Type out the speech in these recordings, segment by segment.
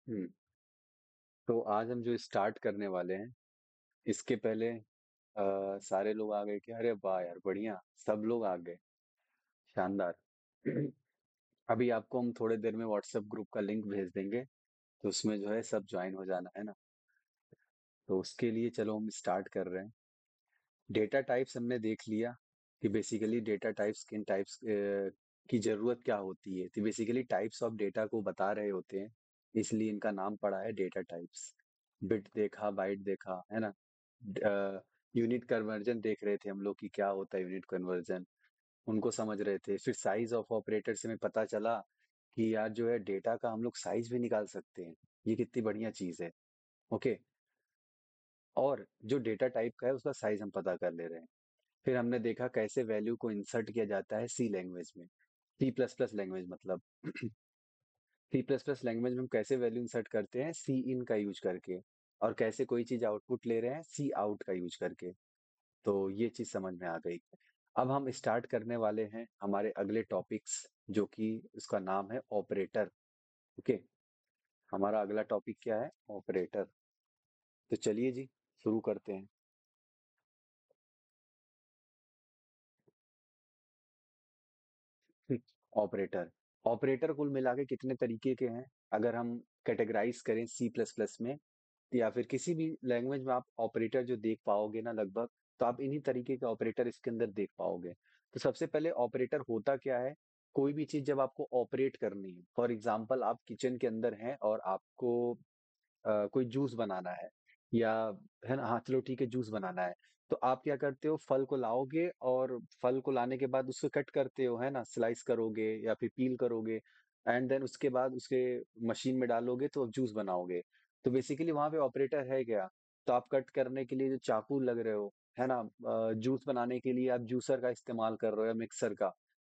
हम्म। तो आज हम जो स्टार्ट करने वाले हैं, इसके पहले सारे लोग आ गए कि अरे वाह यार बढ़िया, सब लोग आ गए, शानदार। अभी आपको हम थोड़ी देर में व्हाट्सएप ग्रुप का लिंक भेज देंगे, तो उसमें जो है सब ज्वाइन हो जाना है ना। तो उसके लिए चलो हम स्टार्ट कर रहे हैं। डेटा टाइप्स हमने देख लिया कि बेसिकली डेटा टाइप्स किन टाइप्स की जरूरत क्या होती है, तो बेसिकली टाइप्स ऑफ डेटा को बता रहे होते हैं, इसलिए इनका नाम पड़ा है डेटा टाइप्स। बिट देखा, बाइट देखा, है ना। यूनिट कन्वर्जन देख रहे थे हम लोग कि क्या होता है यूनिट कन्वर्जन, उनको समझ रहे थे। फिर साइज ऑफ ऑपरेटर से हमें पता चला कि यार जो है डेटा का हम लोग साइज भी निकाल सकते हैं, ये कितनी बढ़िया चीज है। ओके। और जो डेटा टाइप का है उसका साइज हम पता कर ले रहे हैं। फिर हमने देखा कैसे वैल्यू को इंसर्ट किया जाता है सी लैंग्वेज में, सी प्लस प्लस लैंग्वेज मतलब। सी प्लस प्लस लैंग्वेज में हम कैसे वैल्यू इंसर्ट करते हैं सी इन का यूज करके, और कैसे कोई चीज आउटपुट ले रहे हैं सी आउट का यूज करके। तो ये चीज समझ में आ गई। अब हम स्टार्ट करने वाले हैं हमारे अगले टॉपिक्स, जो कि उसका नाम है ऑपरेटर। ओके। हमारा अगला टॉपिक क्या है? ऑपरेटर। तो चलिए जी, शुरू करते हैं। ऑपरेटर। ऑपरेटर कुल मिला के कितने तरीके के हैं, अगर हम कैटेगराइज करें सी प्लस प्लस में या फिर किसी भी लैंग्वेज में, आप ऑपरेटर जो देख पाओगे ना लगभग, तो आप इन्हीं तरीके के ऑपरेटर इसके अंदर देख पाओगे। तो सबसे पहले ऑपरेटर होता क्या है? कोई भी चीज जब आपको ऑपरेट करनी है, फॉर एग्जांपल आप किचन के अंदर हैं और आपको कोई जूस बनाना है, या है ना, हाँ चलो ठीक है, जूस बनाना है। तो आप क्या करते हो, फल को लाओगे और फल को लाने के बाद उसको कट करते हो, है ना, स्लाइस करोगे या फिर पील करोगे, एंड देन उसके बाद उसके मशीन में डालोगे तो आप जूस बनाओगे। तो बेसिकली वहां पे ऑपरेटर है क्या? तो आप कट करने के लिए जो चाकू लग रहे हो, है ना, जूस बनाने के लिए आप जूसर का इस्तेमाल कर रहे हो या मिक्सर का,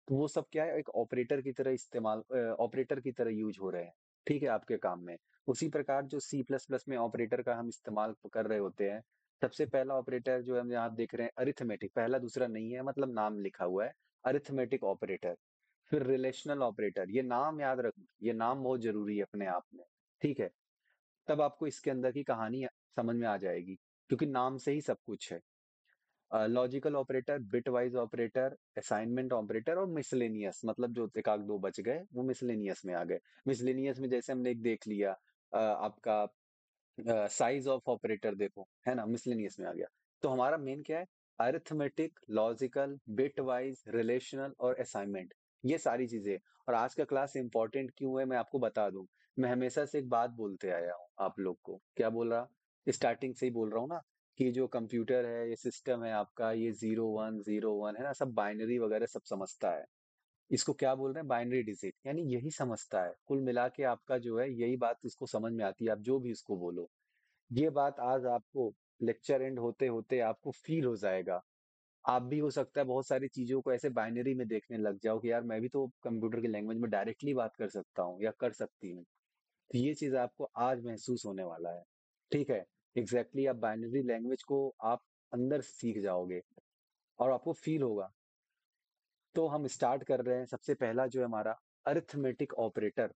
तो वो सब क्या है, एक ऑपरेटर की तरह इस्तेमाल, ऑपरेटर की तरह यूज हो रहे हैं, ठीक है, आपके काम में। उसी प्रकार जो सी प्लस प्लस में ऑपरेटर का हम इस्तेमाल कर रहे होते हैं, सबसे पहला ऑपरेटर जो हम यहाँ देख रहे हैं अरिथमेटिक, पहला दूसरा नहीं है, मतलब नाम लिखा हुआ है, अरिथमेटिक ऑपरेटर। फिर रिलेशनल ऑपरेटर, ये नाम याद रखो, ये नाम बहुत जरूरी है अपने आप में, ठीक है। तब आपको इसके अंदर की कहानी समझ में आ जाएगी, क्योंकि नाम से ही सब कुछ है। Logical operator, bit wise operator, assignment operator और मिसलेनियस, मतलब जो एक आध दो बच गए वो मिसलेनियस में आ गए। मिसलेनियस में जैसे हमने एक देख लिया, आपका साइज ऑफ ऑपरेटर देखो, है ना, मिसलेनियस में आ गया। तो हमारा मेन क्या है? Arithmetic, logical, bit wise, relational और असाइनमेंट, ये सारी चीजें। और आज का क्लास इंपॉर्टेंट क्यों है मैं आपको बता दूं। मैं हमेशा से एक बात बोलते आया हूँ आप लोग को, क्या बोल रहा, स्टार्टिंग से ही बोल रहा हूँ ना, कि जो कंप्यूटर है, ये सिस्टम है आपका, ये जीरो वन है ना, सब बाइनरी वगैरह सब समझता है। इसको क्या बोल रहे हैं? बाइनरी डिजिट, यानी यही समझता है कुल मिला के आपका जो है, यही बात इसको समझ में आती है, आप जो भी इसको बोलो। ये बात आज आपको लेक्चर एंड होते होते आपको फील हो जाएगा। आप भी हो सकता है बहुत सारी चीजों को ऐसे बाइनरी में देखने लग जाओ कि यार मैं भी तो कंप्यूटर की लैंग्वेज में डायरेक्टली बात कर सकता हूँ या कर सकती हूँ। तो ये चीज आपको आज महसूस होने वाला है, ठीक है। एग्जैक्टली आप बाइनरी लैंग्वेज को आप अंदर सीख जाओगे और आपको फील होगा। तो हम स्टार्ट कर रहे हैं, सबसे पहला जो है हमारा अरिथमेटिक ऑपरेटर,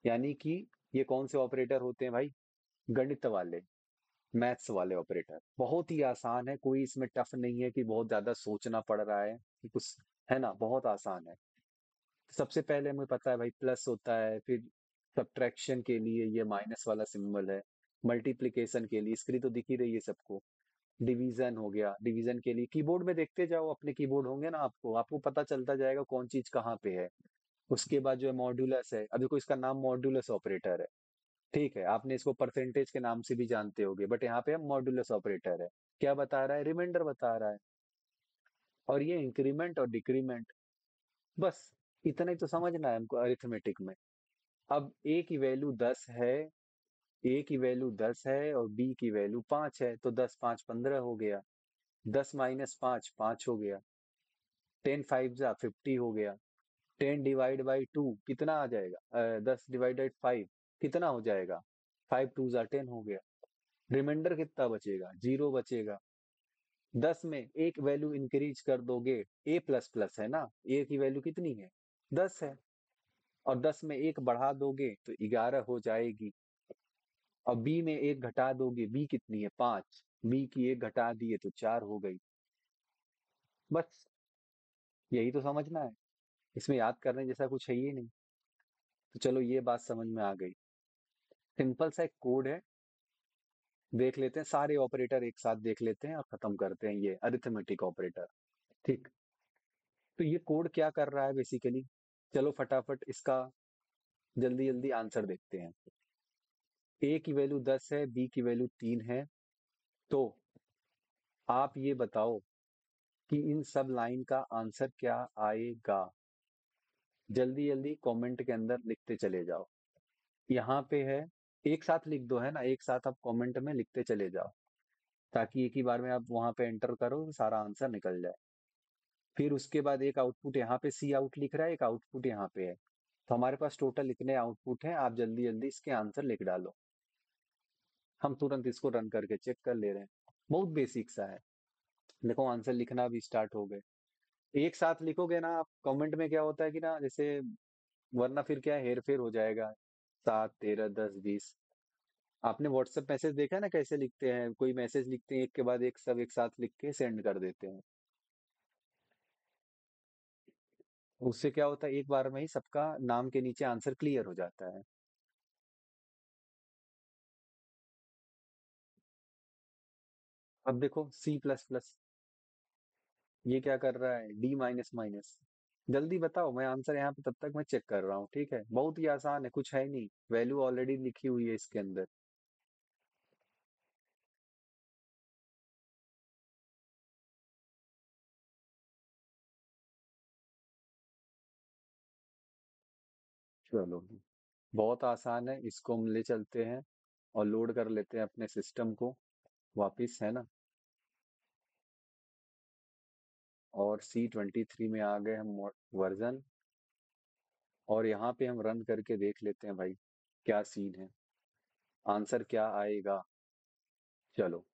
यानी कि ये कौन से ऑपरेटर होते हैं भाई? गणित वाले, मैथ्स वाले ऑपरेटर। बहुत ही आसान है, कोई इसमें टफ नहीं है कि बहुत ज्यादा सोचना पड़ रहा है कि कुछ, है ना, बहुत आसान है। सबसे पहले हमें पता है भाई प्लस होता है, फिर सब्ट्रैक्शन के लिए ये माइनस वाला सिंबल है, मल्टीप्लिकेशन के लिए स्क्रीन तो दिख ही रही है सबको, डिवीजन हो गया, डिवीजन के लिए कीबोर्ड में देखते जाओ, अपने कीबोर्ड होंगे ना, आपको आपको पता चलता जाएगा कौन चीज कहाँ पे है। उसके बाद जो है मॉड्यूलस है, अब देखो इसका नाम मॉड्यूलस ऑपरेटर है, ठीक है, आपने इसको परसेंटेज के नाम से भी जानते होगे, बट यहाँ पे हम मॉड्यूलस ऑपरेटर है। क्या बता रहा है? रिमाइंडर बता रहा है। और ये इंक्रीमेंट और डिक्रीमेंट, बस इतना ही तो समझना है हमको अरिथमेटिक में। अब ए की वैल्यू 10 है, ए की वैल्यू 10 है और बी की वैल्यू 5 है, तो 10 5 15 हो गया। 10 माइनस 5 5 हो गया। 10 5 जा 50 हो गया। 10 डिवाइड बाई 2 कितना आ जाएगा? 10 डिवाइडेड 5 कितना हो जाएगा? 5 2 जा 10 हो गया। रिमाइंडर कितना बचेगा? 0 बचेगा। 10 में एक वैल्यू इंक्रीज कर दोगे, ए प्लस प्लस है ना, ए की वैल्यू कितनी है? 10 है। और 10 में एक बढ़ा दोगे तो 11 हो जाएगी। और बी में एक घटा दोगे, बी कितनी है, 5, बी की एक घटा दिए तो 4 हो गई। बस यही तो समझना है, इसमें याद करने जैसा कुछ है ही नहीं। तो चलो ये बात समझ में आ गई। सिंपल सा एक कोड है, देख लेते हैं सारे ऑपरेटर एक साथ देख लेते हैं और खत्म करते हैं ये अरिथमेटिक ऑपरेटर। ठीक, तो ये कोड क्या कर रहा है बेसिकली, चलो फटाफट इसका जल्दी जल्दी आंसर देखते हैं। ए की वैल्यू 10 है, बी की वैल्यू 3 है, तो आप ये बताओ कि इन सब लाइन का आंसर क्या आएगा। जल्दी जल्दी कमेंट के अंदर लिखते चले जाओ। यहाँ पे है, एक साथ लिख दो, है ना, एक साथ आप कमेंट में लिखते चले जाओ, ताकि एक ही बार में आप वहां पे एंटर करो तो सारा आंसर निकल जाए। फिर उसके बाद एक आउटपुट यहाँ पे सी आउट लिख रहा है, एक आउटपुट यहाँ पे है, तो हमारे पास टोटल इतने आउटपुट हैं। आप जल्दी जल्दी इसके आंसर लिख डालो, हम तुरंत इसको रन करके चेक कर ले रहे हैं। बहुत बेसिक सा है। देखो आंसर लिखना भी स्टार्ट हो गए। एक साथ लिखोगे ना आप कमेंट में, क्या होता है कि ना, जैसे वरना फिर क्या है, हेर फेर हो जाएगा। 7 13 10 20। आपने व्हाट्सएप मैसेज देखा है ना कैसे लिखते हैं, कोई मैसेज लिखते हैं एक के बाद एक सब एक साथ लिख के सेंड कर देते हैं। उससे क्या होता है, एक बार में ही सबका नाम के नीचे आंसर क्लियर हो जाता है। अब देखो सी प्लस प्लस ये क्या कर रहा है, डी माइनस माइनस। जल्दी बताओ, मैं आंसर यहाँ पे तब तक मैं चेक कर रहा हूँ, ठीक है, बहुत ही आसान है, कुछ है नहीं, वैल्यू ऑलरेडी लिखी हुई है इसके अंदर। चलो, बहुत आसान है, इसको हम ले चलते हैं और लोड कर लेते हैं अपने सिस्टम को वापिस, है ना। और C23 में आ गए हम वर्जन, और यहाँ पे हम रन करके देख लेते हैं भाई क्या सीन है, आंसर क्या आएगा। चलो,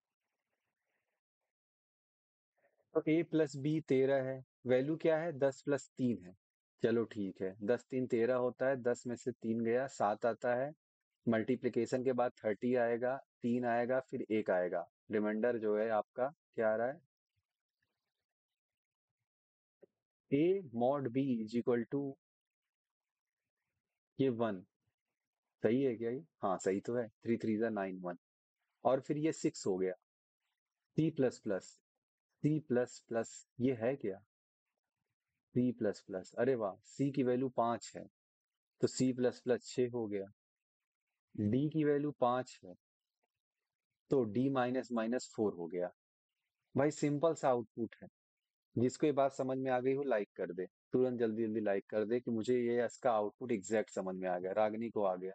तो a प्लस बी 13 है, वैल्यू क्या है, 10 + 3 है। चलो ठीक है, 10 3 13 होता है, 10 में से 3 गया 7 आता है। मल्टीप्लीकेशन के बाद 30 आएगा, 3 आएगा, फिर 1 आएगा। रिमाइंडर जो है आपका क्या आ रहा है, a mod b is equal to ये 1। सही है क्या ये, हाँ सही तो है, 3 3 9 1। और फिर ये 6 हो गया। C plus plus, C plus plus ये है क्या, सी प्लस प्लस, अरे वाह, सी की वैल्यू 5 है, तो सी प्लस प्लस 6 हो गया। डी की वैल्यू 5 है, तो डी माइनस माइनस 4 हो गया। भाई सिंपल सा आउटपुट है। जिसको ये बात समझ में आ गई हो लाइक कर दे, तुरंत जल्दी जल्दी लाइक कर दे कि मुझे ये इसका आउटपुट एग्जैक्ट समझ में आ गया। रागनी को आ गया,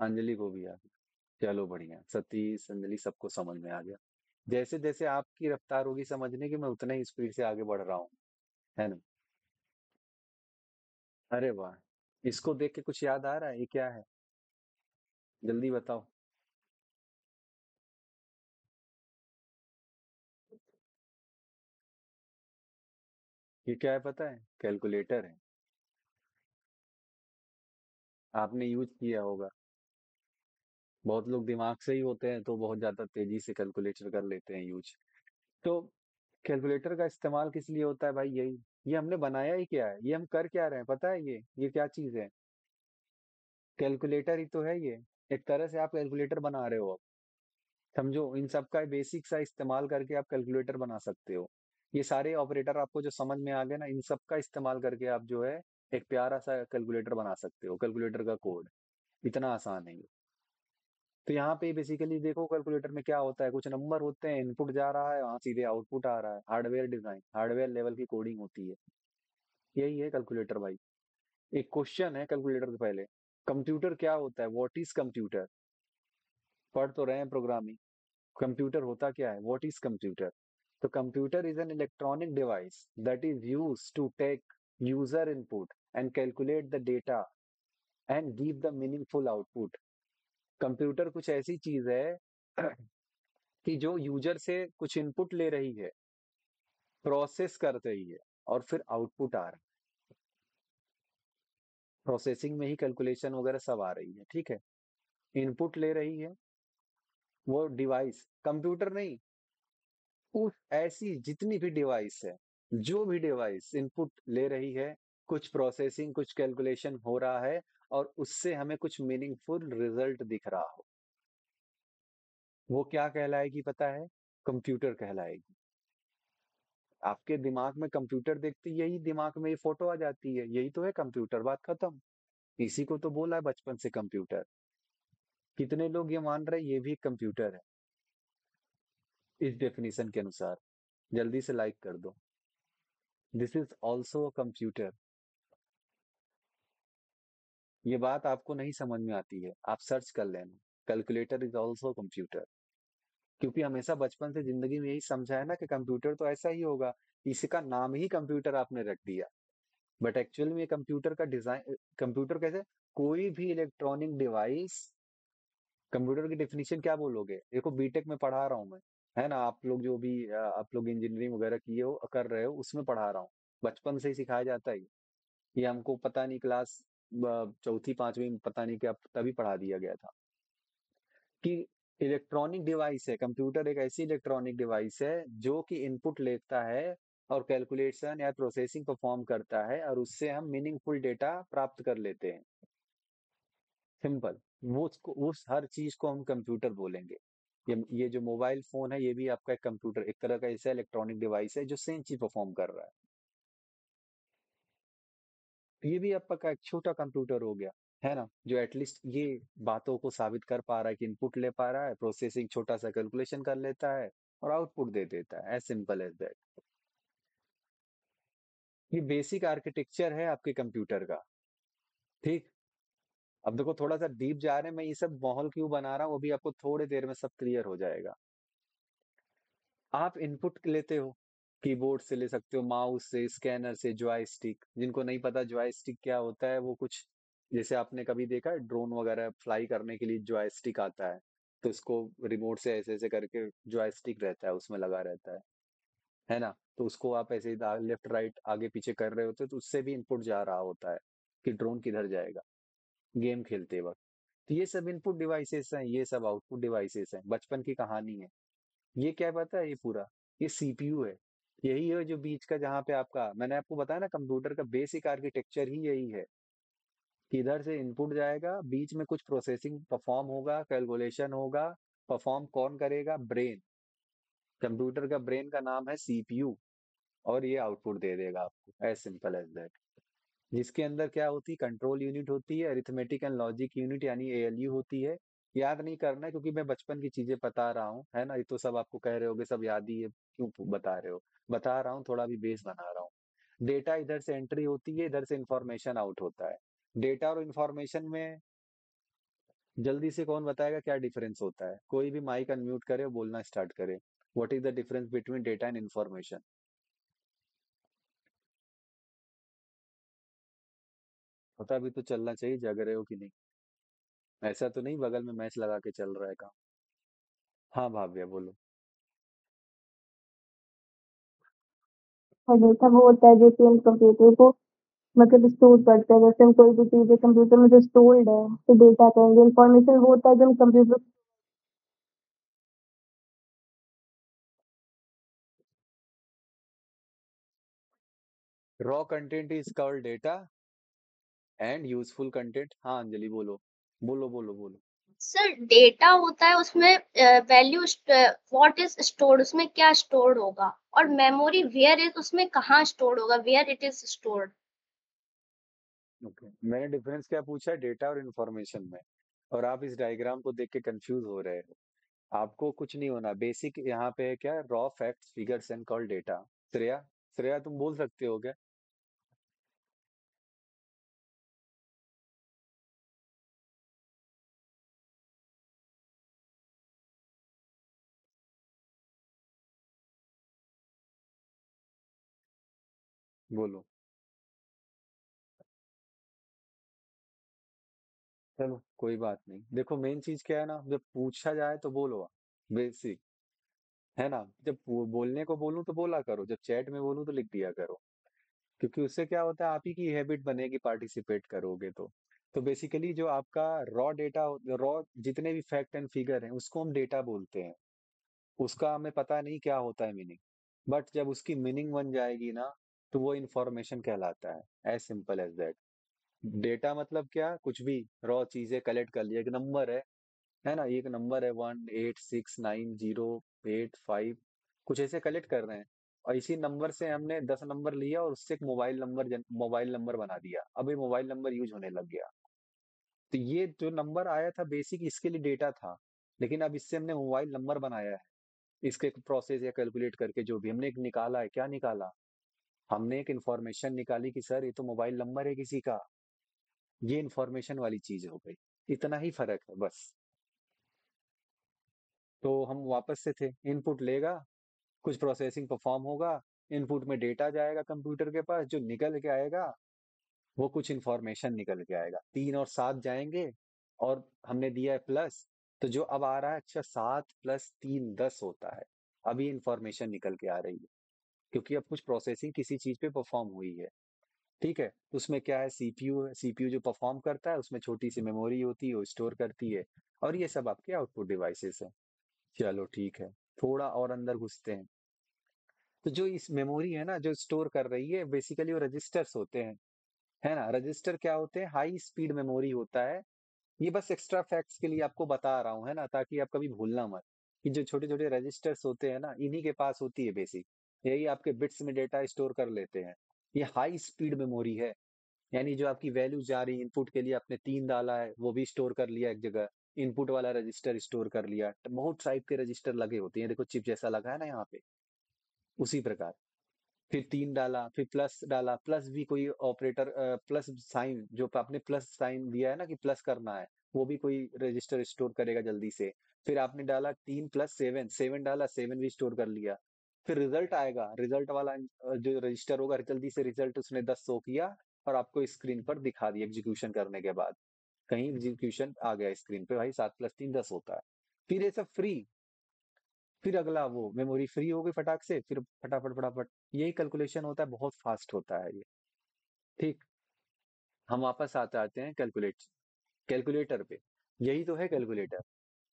अंजलि को भी आ गया, चलो बढ़िया, सतीश अंजलि सबको समझ में आ गया। जैसे जैसे आपकी रफ्तार होगी समझने की, मैं उतना ही स्पीड से आगे बढ़ रहा हूँ, है ना। अरे वाह, इसको देख के कुछ याद आ रहा है, ये क्या है, जल्दी बताओ। ये क्या है पता है, कैलकुलेटर है। आपने यूज किया होगा, बहुत लोग दिमाग से ही होते हैं तो बहुत ज्यादा तेजी से कैलकुलेटर कर लेते हैं यूज। तो कैलकुलेटर का इस्तेमाल किस लिए होता है भाई, यही, ये हमने बनाया ही क्या है, ये हम कर क्या रहे हैं पता है, ये क्या चीज है, कैलकुलेटर ही तो है ये। एक तरह से आप कैलकुलेटर बना रहे हो अब, समझो, इन सब का बेसिक सा इस्तेमाल करके आप कैलकुलेटर बना सकते हो। ये सारे ऑपरेटर आपको जो समझ में आ गए ना, इन सब का इस्तेमाल करके आप जो है एक प्यारा सा कैलकुलेटर बना सकते हो, कैलकुलेटर का कोड इतना आसान है ये। तो यहाँ पे बेसिकली देखो कैलकुलेटर में क्या होता है, कुछ नंबर होते हैं, इनपुट जा रहा है वहां सीधे आउटपुट आ रहा है, हार्डवेयर डिजाइन, हार्डवेयर लेवल की कोडिंग होती है। यही है कैलकुलेटर भाई। एक क्वेश्चन है कैलकुलेटर से पहले, कंप्यूटर क्या होता है, व्हाट इज कंप्यूटर। पढ़ तो रहे हैं प्रोग्रामिंग, कंप्यूटर होता क्या है, व्हाट इज कंप्यूटर। तो computer is an electronic device that is use to take user input and calculate the data and give the meaningful output. Computer कुछ ऐसी चीज है कि जो यूजर से कुछ इनपुट ले रही है, प्रोसेस कर रही है, और फिर आउटपुट आ रहा है। प्रोसेसिंग में ही कैलकुलेशन वगैरह सब आ रही है, ठीक है। इनपुट ले रही है वो डिवाइस, कंप्यूटर नहीं, उस ऐसी जितनी भी डिवाइस है, जो भी डिवाइस इनपुट ले रही है, कुछ प्रोसेसिंग कुछ कैलकुलेशन हो रहा है और उससे हमें कुछ मीनिंगफुल रिजल्ट दिख रहा हो, वो क्या कहलाएगी पता है? कंप्यूटर कहलाएगी। आपके दिमाग में कंप्यूटर देखते ही यही दिमाग में ये फोटो आ जाती है, यही तो है कंप्यूटर, बात खत्म। इसी को तो बोला है बचपन से कंप्यूटर। कितने लोग ये मान रहे हैं ये भी एक कंप्यूटर है इस डेफिनेशन के अनुसार? जल्दी से लाइक कर दो। This is also a computer. ये बात आपको नहीं समझ में आती है, आप सर्च कर लेना, कैलकुलेटर इज ऑल्सो कंप्यूटर। क्योंकि हमेशा बचपन से जिंदगी में यही समझा है ना कि कंप्यूटर तो ऐसा ही होगा, इसका नाम ही कंप्यूटर आपने रख दिया। बट एक्चुअल में ये कंप्यूटर का डिजाइन, कंप्यूटर कैसे, कोई भी इलेक्ट्रॉनिक डिवाइस, कंप्यूटर की डेफिनेशन क्या बोलोगे? देखो बीटेक में पढ़ा रहा हूँ मैं, है ना, आप लोग जो भी आप लोग इंजीनियरिंग वगैरह किए हो कर रहे हो उसमें पढ़ा रहा हूँ। बचपन से ही सिखाया जाता है ये हमको पता नहीं क्लास चौथी पांचवी में पता नहीं क्या तभी पढ़ा दिया गया था कि इलेक्ट्रॉनिक डिवाइस है, कंप्यूटर एक ऐसी इलेक्ट्रॉनिक डिवाइस है जो कि इनपुट लेता है और कैलकुलेशन या प्रोसेसिंग परफॉर्म करता है और उससे हम मीनिंगफुल डेटा प्राप्त कर लेते हैं। सिंपल। वो उसको उस हर चीज को हम कंप्यूटर बोलेंगे। ये जो मोबाइल फोन है ये भी आपका एक कंप्यूटर, एक तरह का ऐसा इलेक्ट्रॉनिक डिवाइस है जो सेम चीज परफॉर्म कर रहा है। तो ये भी आपका एक छोटा कंप्यूटर हो गया, है ना, जो एटलीस्ट ये बातों को साबित कर पा रहा है कि इनपुट ले पा रहा है, प्रोसेसिंग छोटा सा कैलकुलेशन कर लेता है और आउटपुट दे देता है, एज सिंपल एज दैट। ये बेसिक आर्किटेक्चर है आपके कंप्यूटर का। ठीक। अब देखो थोड़ा सा डीप जा रहे हैं, मैं ये सब माहौल क्यों बना रहा हूँ वो भी आपको थोड़ी देर में सब क्लियर हो जाएगा। आप इनपुट लेते हो, कीबोर्ड से ले सकते हो, माउस से, स्कैनर से, जॉयस्टिक, जिनको नहीं पता जॉयस्टिक क्या होता है वो कुछ, जैसे आपने कभी देखा है ड्रोन वगैरह फ्लाई करने के लिए जॉयस्टिक आता है, तो उसको रिमोट से ऐसे ऐसे करके जॉयस्टिक रहता है उसमें लगा रहता है ना, तो उसको आप ऐसे ही लेफ्ट राइट आगे पीछे कर रहे होते हो तो उससे भी इनपुट जा रहा होता है कि ड्रोन किधर जाएगा गेम खेलते वक्त। तो ये सब इनपुट डिवाइसेस हैं, ये सब आउटपुट डिवाइसेस हैं, बचपन की कहानी है। ये क्या पता है ये पूरा, ये सीपीयू है। यही है जो बीच का, जहाँ पे आपका मैंने आपको बताया ना कंप्यूटर का बेसिक आर्किटेक्चर ही यही है कि इधर से इनपुट जाएगा, बीच में कुछ प्रोसेसिंग परफॉर्म होगा, कैलकुलेशन होगा, परफॉर्म कौन करेगा? ब्रेन। कंप्यूटर का ब्रेन का नाम है सीपीयू और ये आउटपुट दे देगा आपको, एज सिंपल एज दैट। जिसके अंदर क्या होती है? कंट्रोल यूनिट होती है, अरिथमेटिक एंड लॉजिक यूनिट यानी एएलयू होती है। याद नहीं करना है क्योंकि मैं बचपन की चीजें बता रहा हूँ, है ना, ये तो सब आपको कह रहे होगे सब याद ही है, क्यों बता रहे हो? बता रहा हूँ, थोड़ा भी बेस बना रहा हूँ। डेटा इधर से एंट्री होती है, इधर से इंफॉर्मेशन आउट होता है। डेटा और इंफॉर्मेशन में जल्दी से कौन बताएगा क्या डिफरेंस होता है? कोई भी माइक अनम्यूट करे और बोलना स्टार्ट करे। What is the difference between data and information? पता भी तो चलना चाहिए, जग रहे हो कि नहीं? ऐसा तो नहीं बगल में मैच लगा के चल रहा है काम? हाँ भाव्या बोलो। और डेटा वो होता है जो कि हम कंप्यूटर को मतलब स्टोर करते हैं। जैसे हम कोई भी चीज़ है कंप्यूटर में जो स्टोर्ड है तो डेटा कहेंगे। इंफॉर्मेशन वो होता है जो हम computer. Raw content is called data and useful content, हाँ अंजलि बोलो, बोलो बोलो बोलो। सर डेटा होता है उसमें वैल्यू व्हाट इज स्टोर्ड उसमें क्या स्टोर्ड होगा। और मेमोरी वेयर इज उसमें कहाँ स्टोर्ड होगा where it is stored. Okay, मैंने डिफरेंस क्या पूछा है? डेटा और इंफॉर्मेशन में, और आप इस डायग्राम को देख के कंफ्यूज हो रहे हो। आपको कुछ नहीं होना, बेसिक यहाँ पे है क्या, raw facts figures and called data. Shreya, Shreya तुम बोल सकते हो क्या? बोलो। चलो कोई बात नहीं, देखो मेन चीज क्या है ना, जब पूछा जाए तो बोलो, बेसिक, है ना, जब बोलने को बोलूं तो बोला करो, जब चैट में बोलूं तो लिख दिया करो, क्योंकि उससे क्या होता है आप ही की हैबिट बनेगी, पार्टिसिपेट करोगे तो। तो बेसिकली जो आपका रॉ डेटा, रॉ जितने भी फैक्ट एंड फिगर हैं उसको हम डेटा बोलते हैं। उसका हमें पता नहीं क्या होता है मीनिंग, बट जब उसकी मीनिंग बन जाएगी ना, तो वो इंफॉर्मेशन कहलाता है। As simple as that. Data मतलब क्या, कुछ भी रॉ चीजें कलेक्ट कर लिया, एक नंबर है ना, एक नंबर है 1869085, कुछ ऐसे कलेक्ट कर रहे हैं, और इसी नंबर से हमने 10 नंबर लिया और उससे एक मोबाइल नंबर बना दिया, अब ये मोबाइल नंबर यूज होने लग गया। तो ये जो नंबर आया था बेसिक इसके लिए डेटा था, लेकिन अब इससे हमने मोबाइल नंबर बनाया है। इसके प्रोसेस या कैलकुलेट करके जो भी हमने एक निकाला है, क्या निकाला, हमने एक इंफॉर्मेशन निकाली कि सर ये तो मोबाइल नंबर है किसी का। ये इंफॉर्मेशन वाली चीज हो गई। इतना ही फर्क है बस। तो हम वापस से थे, इनपुट लेगा, कुछ प्रोसेसिंग परफॉर्म होगा, इनपुट में डेटा जाएगा कंप्यूटर के पास, जो निकल के आएगा वो कुछ इंफॉर्मेशन निकल के आएगा, 3 और 7 जाएंगे, और हमने दिया है प्लस, तो जो अब आ रहा है, अच्छा 7 + 3 10 होता है। अभी इंफॉर्मेशन निकल के आ रही है, क्योंकि अब कुछ प्रोसेसिंग किसी चीज पे परफॉर्म हुई है। ठीक है, तो उसमें क्या है, सीपीयू है, सीपीयू जो परफॉर्म करता है उसमें छोटी सी मेमोरी होती है, वो स्टोर करती है, और ये सब आपके आउटपुट डिवाइसेस है। चलो ठीक है, थोड़ा और अंदर घुसते हैं। तो जो इस मेमोरी है ना जो स्टोर कर रही है, बेसिकली वो रजिस्टर्स होते हैं, है ना। रजिस्टर क्या होते हैं, हाई स्पीड मेमोरी होता है। ये बस एक्स्ट्रा फैक्ट्स के लिए आपको बता रहा हूँ, है ना, ताकि आप कभी भूलना मत कि जो छोटे छोटे रजिस्टर्स होते हैं ना, इन्हीं के पास होती है बेसिक, यही आपके बिट्स में डेटा स्टोर कर लेते हैं। ये हाई स्पीड मेमोरी है, यानी जो आपकी वैल्यू जा रही है इनपुट के लिए, आपने 3 डाला है वो भी स्टोर कर लिया एक जगह, इनपुट वाला रजिस्टर स्टोर कर लिया, बहुत टाइप के रजिस्टर लगे होते हैं, देखो चिप जैसा लगा है ना यहाँ पे, उसी प्रकार। फिर 3 डाला, फिर प्लस डाला, प्लस भी कोई ऑपरेटर, प्लस साइन जो आपने प्लस साइन दिया है ना कि प्लस करना है, वो भी कोई रजिस्टर स्टोर करेगा जल्दी से। फिर आपने डाला 3 + 7, 7 डाला, 7 भी स्टोर कर लिया। फिर रिजल्ट आएगा, रिजल्ट वाला जो रजिस्टर होगा, जल्दी से रिजल्ट उसने 10 शो किया और आपको स्क्रीन पर दिखा दिया एग्जीक्यूशन करने के बाद। कहीं एग्जीक्यूशन आ गया स्क्रीन पे, भाई 7 + 3 10 होता है। फिर ये सब फ्री, फिर अगला वो मेमोरी फ्री हो गई फटाक से, फिर फटाफट फटाफट यही कैलकुलेशन होता है, बहुत फास्ट होता है ये। ठीक, हम वापस आते आते हैं कैलकुलेटर पे। यही तो है कैलकुलेटर।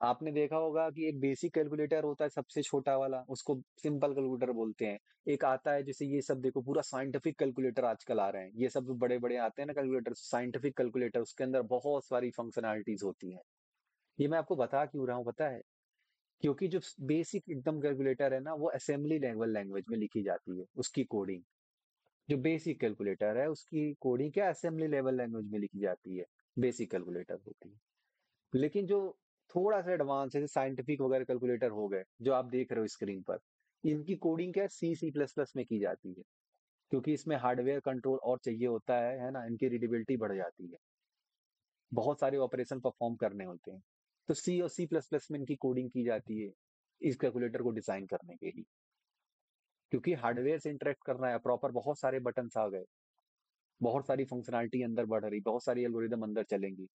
आपने देखा होगा कि एक बेसिक कैलकुलेटर होता है सबसे छोटा वाला, उसको सिंपल कैलकुलेटर बोलते हैं। एक आता है जैसे ये सब देखो, पूरा साइंटिफिक कैलकुलेटर आजकल आ रहे हैं, ये सब जो बड़े बड़े आते हैं ना कैलकुलेटर, साइंटिफिक कैलकुलेटर, उसके अंदर बहुत सारी फंक्शनैलिटीज होती हैं। ये मैं आपको बता क्यों रहा हूँ पता है, क्योंकि जो बेसिक एकदम कैलकुलेटर है ना, वो असेंबली लेवल लैंग्वेज में लिखी जाती है, उसकी कोडिंग। जो बेसिक कैलकुलेटर है उसकी कोडिंग क्या असेंबली लेवल लैंग्वेज में लिखी जाती है, बेसिक कैलकुलेटर होती है। लेकिन जो थोड़ा सा एडवांस है, साइंटिफिक वगैरह कैलकुलेटर हो गए जो आप देख रहे हो स्क्रीन पर, इनकी कोडिंग क्या C++ में की जाती है, क्योंकि इसमें हार्डवेयर कंट्रोल और चाहिए होता है ना, इनकी रीडेबिलिटी बढ़ जाती है, बहुत सारे ऑपरेशन परफॉर्म करने होते हैं। तो सी और C++ में इनकी कोडिंग की जाती है, इस कैलकुलेटर को डिजाइन करने के लिए, क्योंकि हार्डवेयर से इंटरेक्ट करना है प्रॉपर, बहुत सारे बटन्स आ गए, बहुत सारी फंक्शनैलिटी अंदर बढ़ रही, बहुत सारी एल्गोरिदम अंदर चलेंगी।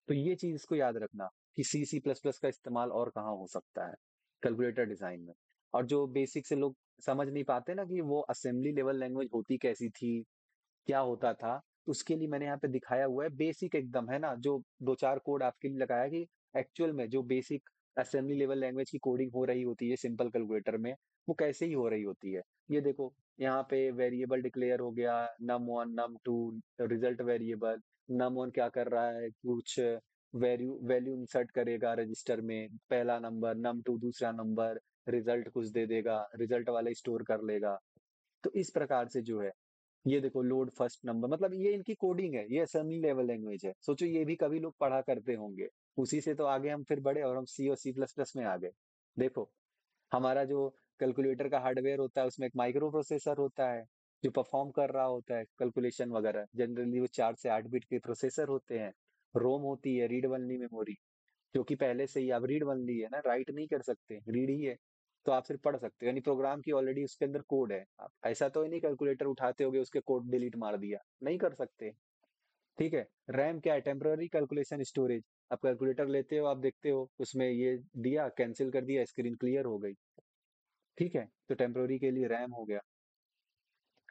तो ये चीज इसको याद रखना कि C++ का इस्तेमाल और कहाँ हो सकता है कैलकुलेटर डिजाइन में। और जो बेसिक से लोग समझ नहीं पाते ना कि वो असेंबली लेवल लैंग्वेज होती कैसी थी, क्या होता था, तो उसके लिए मैंने यहाँ पे दिखाया हुआ है बेसिक एकदम, है ना, जो 2 4 कोड आपके लिए लगाया कि एक्चुअल में जो बेसिक असेंबली लेवल लैंग्वेज की कोडिंग हो रही होती है सिंपल कैलकुलेटर में, वो कैसे ही हो रही होती है। ये देखो, यहाँ पे वेरिएबल डिक्लेयर हो गया, num1 num2, result variable, num1 क्या कर रहा है, कुछ वैल्यू वैल्यू इंसर्ट करेगा रजिस्टर में, पहला नंबर, num2 दूसरा नंबर, रिजल्ट कुछ दे देगा, रिजल्ट वाला स्टोर कर लेगा। तो इस प्रकार से जो है, ये देखो लोड फर्स्ट नंबर, मतलब ये इनकी कोडिंग है, ये असेंबली लेवल लैंग्वेज है, सोचो ये भी कभी लोग पढ़ा करते होंगे। उसी से तो आगे हम फिर बढ़े और हम C और C++ में आ गए। देखो, हमारा जो कैलकुलेटर का हार्डवेयर होता है उसमें एक माइक्रो प्रोसेसर होता है, जो परफॉर्म कर रहा होता है कैलकुलेशन वगैरह, जनरली वो 4 से 8 बिट के प्रोसेसर होते हैं। रोम होती है, रीड ओनली मेमोरी, जो कि पहले से ही आप रीड ओनली है ना, राइट नहीं कर सकते, रीड ही है। तो आप सिर्फ पढ़ सकते हो, यानी प्रोग्राम की ऑलरेडी उसके अंदर कोड है, आप ऐसा तो नहीं कैलकुलेटर उठाते होगे उसके कोड डिलीट मार दिया, नहीं कर सकते। ठीक है। रैम क्या है, टेम्पररी कैलकुलेशन स्टोरेज। आप कैलकुलेटर लेते हो, आप देखते हो उसमें ये दिया, कैंसिल कर दिया, स्क्रीन क्लियर हो गई। ठीक है, तो टेम्पररी के लिए रैम हो गया।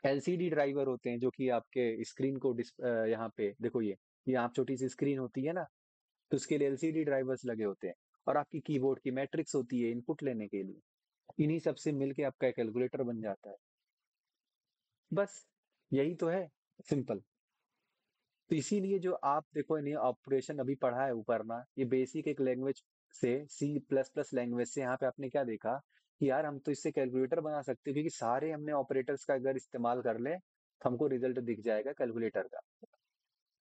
एलसीडी ड्राइवर होते हैं जो कि आपके स्क्रीन को यहाँ पे देखो, ये आप छोटी सी स्क्रीन होती है ना, तो उसके लिए एलसीडी ड्राइवर्स लगे होते हैं। और आपकी कीबोर्ड की मैट्रिक्स होती है इनपुट लेने के लिए। इन्हीं सब से मिलके आपका कैलकुलेटर बन जाता है। बस यही तो है, सिंपल। तो इसीलिए जो आप देखो इन्हें ऑपरेशन अभी पढ़ा है ऊपर ना, ये बेसिक एक लैंग्वेज से, सी प्लस प्लस लैंग्वेज से, यहाँ पे आपने क्या देखा कि यार हम तो इससे कैलकुलेटर बना सकते हैं, क्योंकि सारे हमने ऑपरेटर्स का अगर इस्तेमाल कर ले तो हमको रिजल्ट दिख जाएगा कैलकुलेटर का।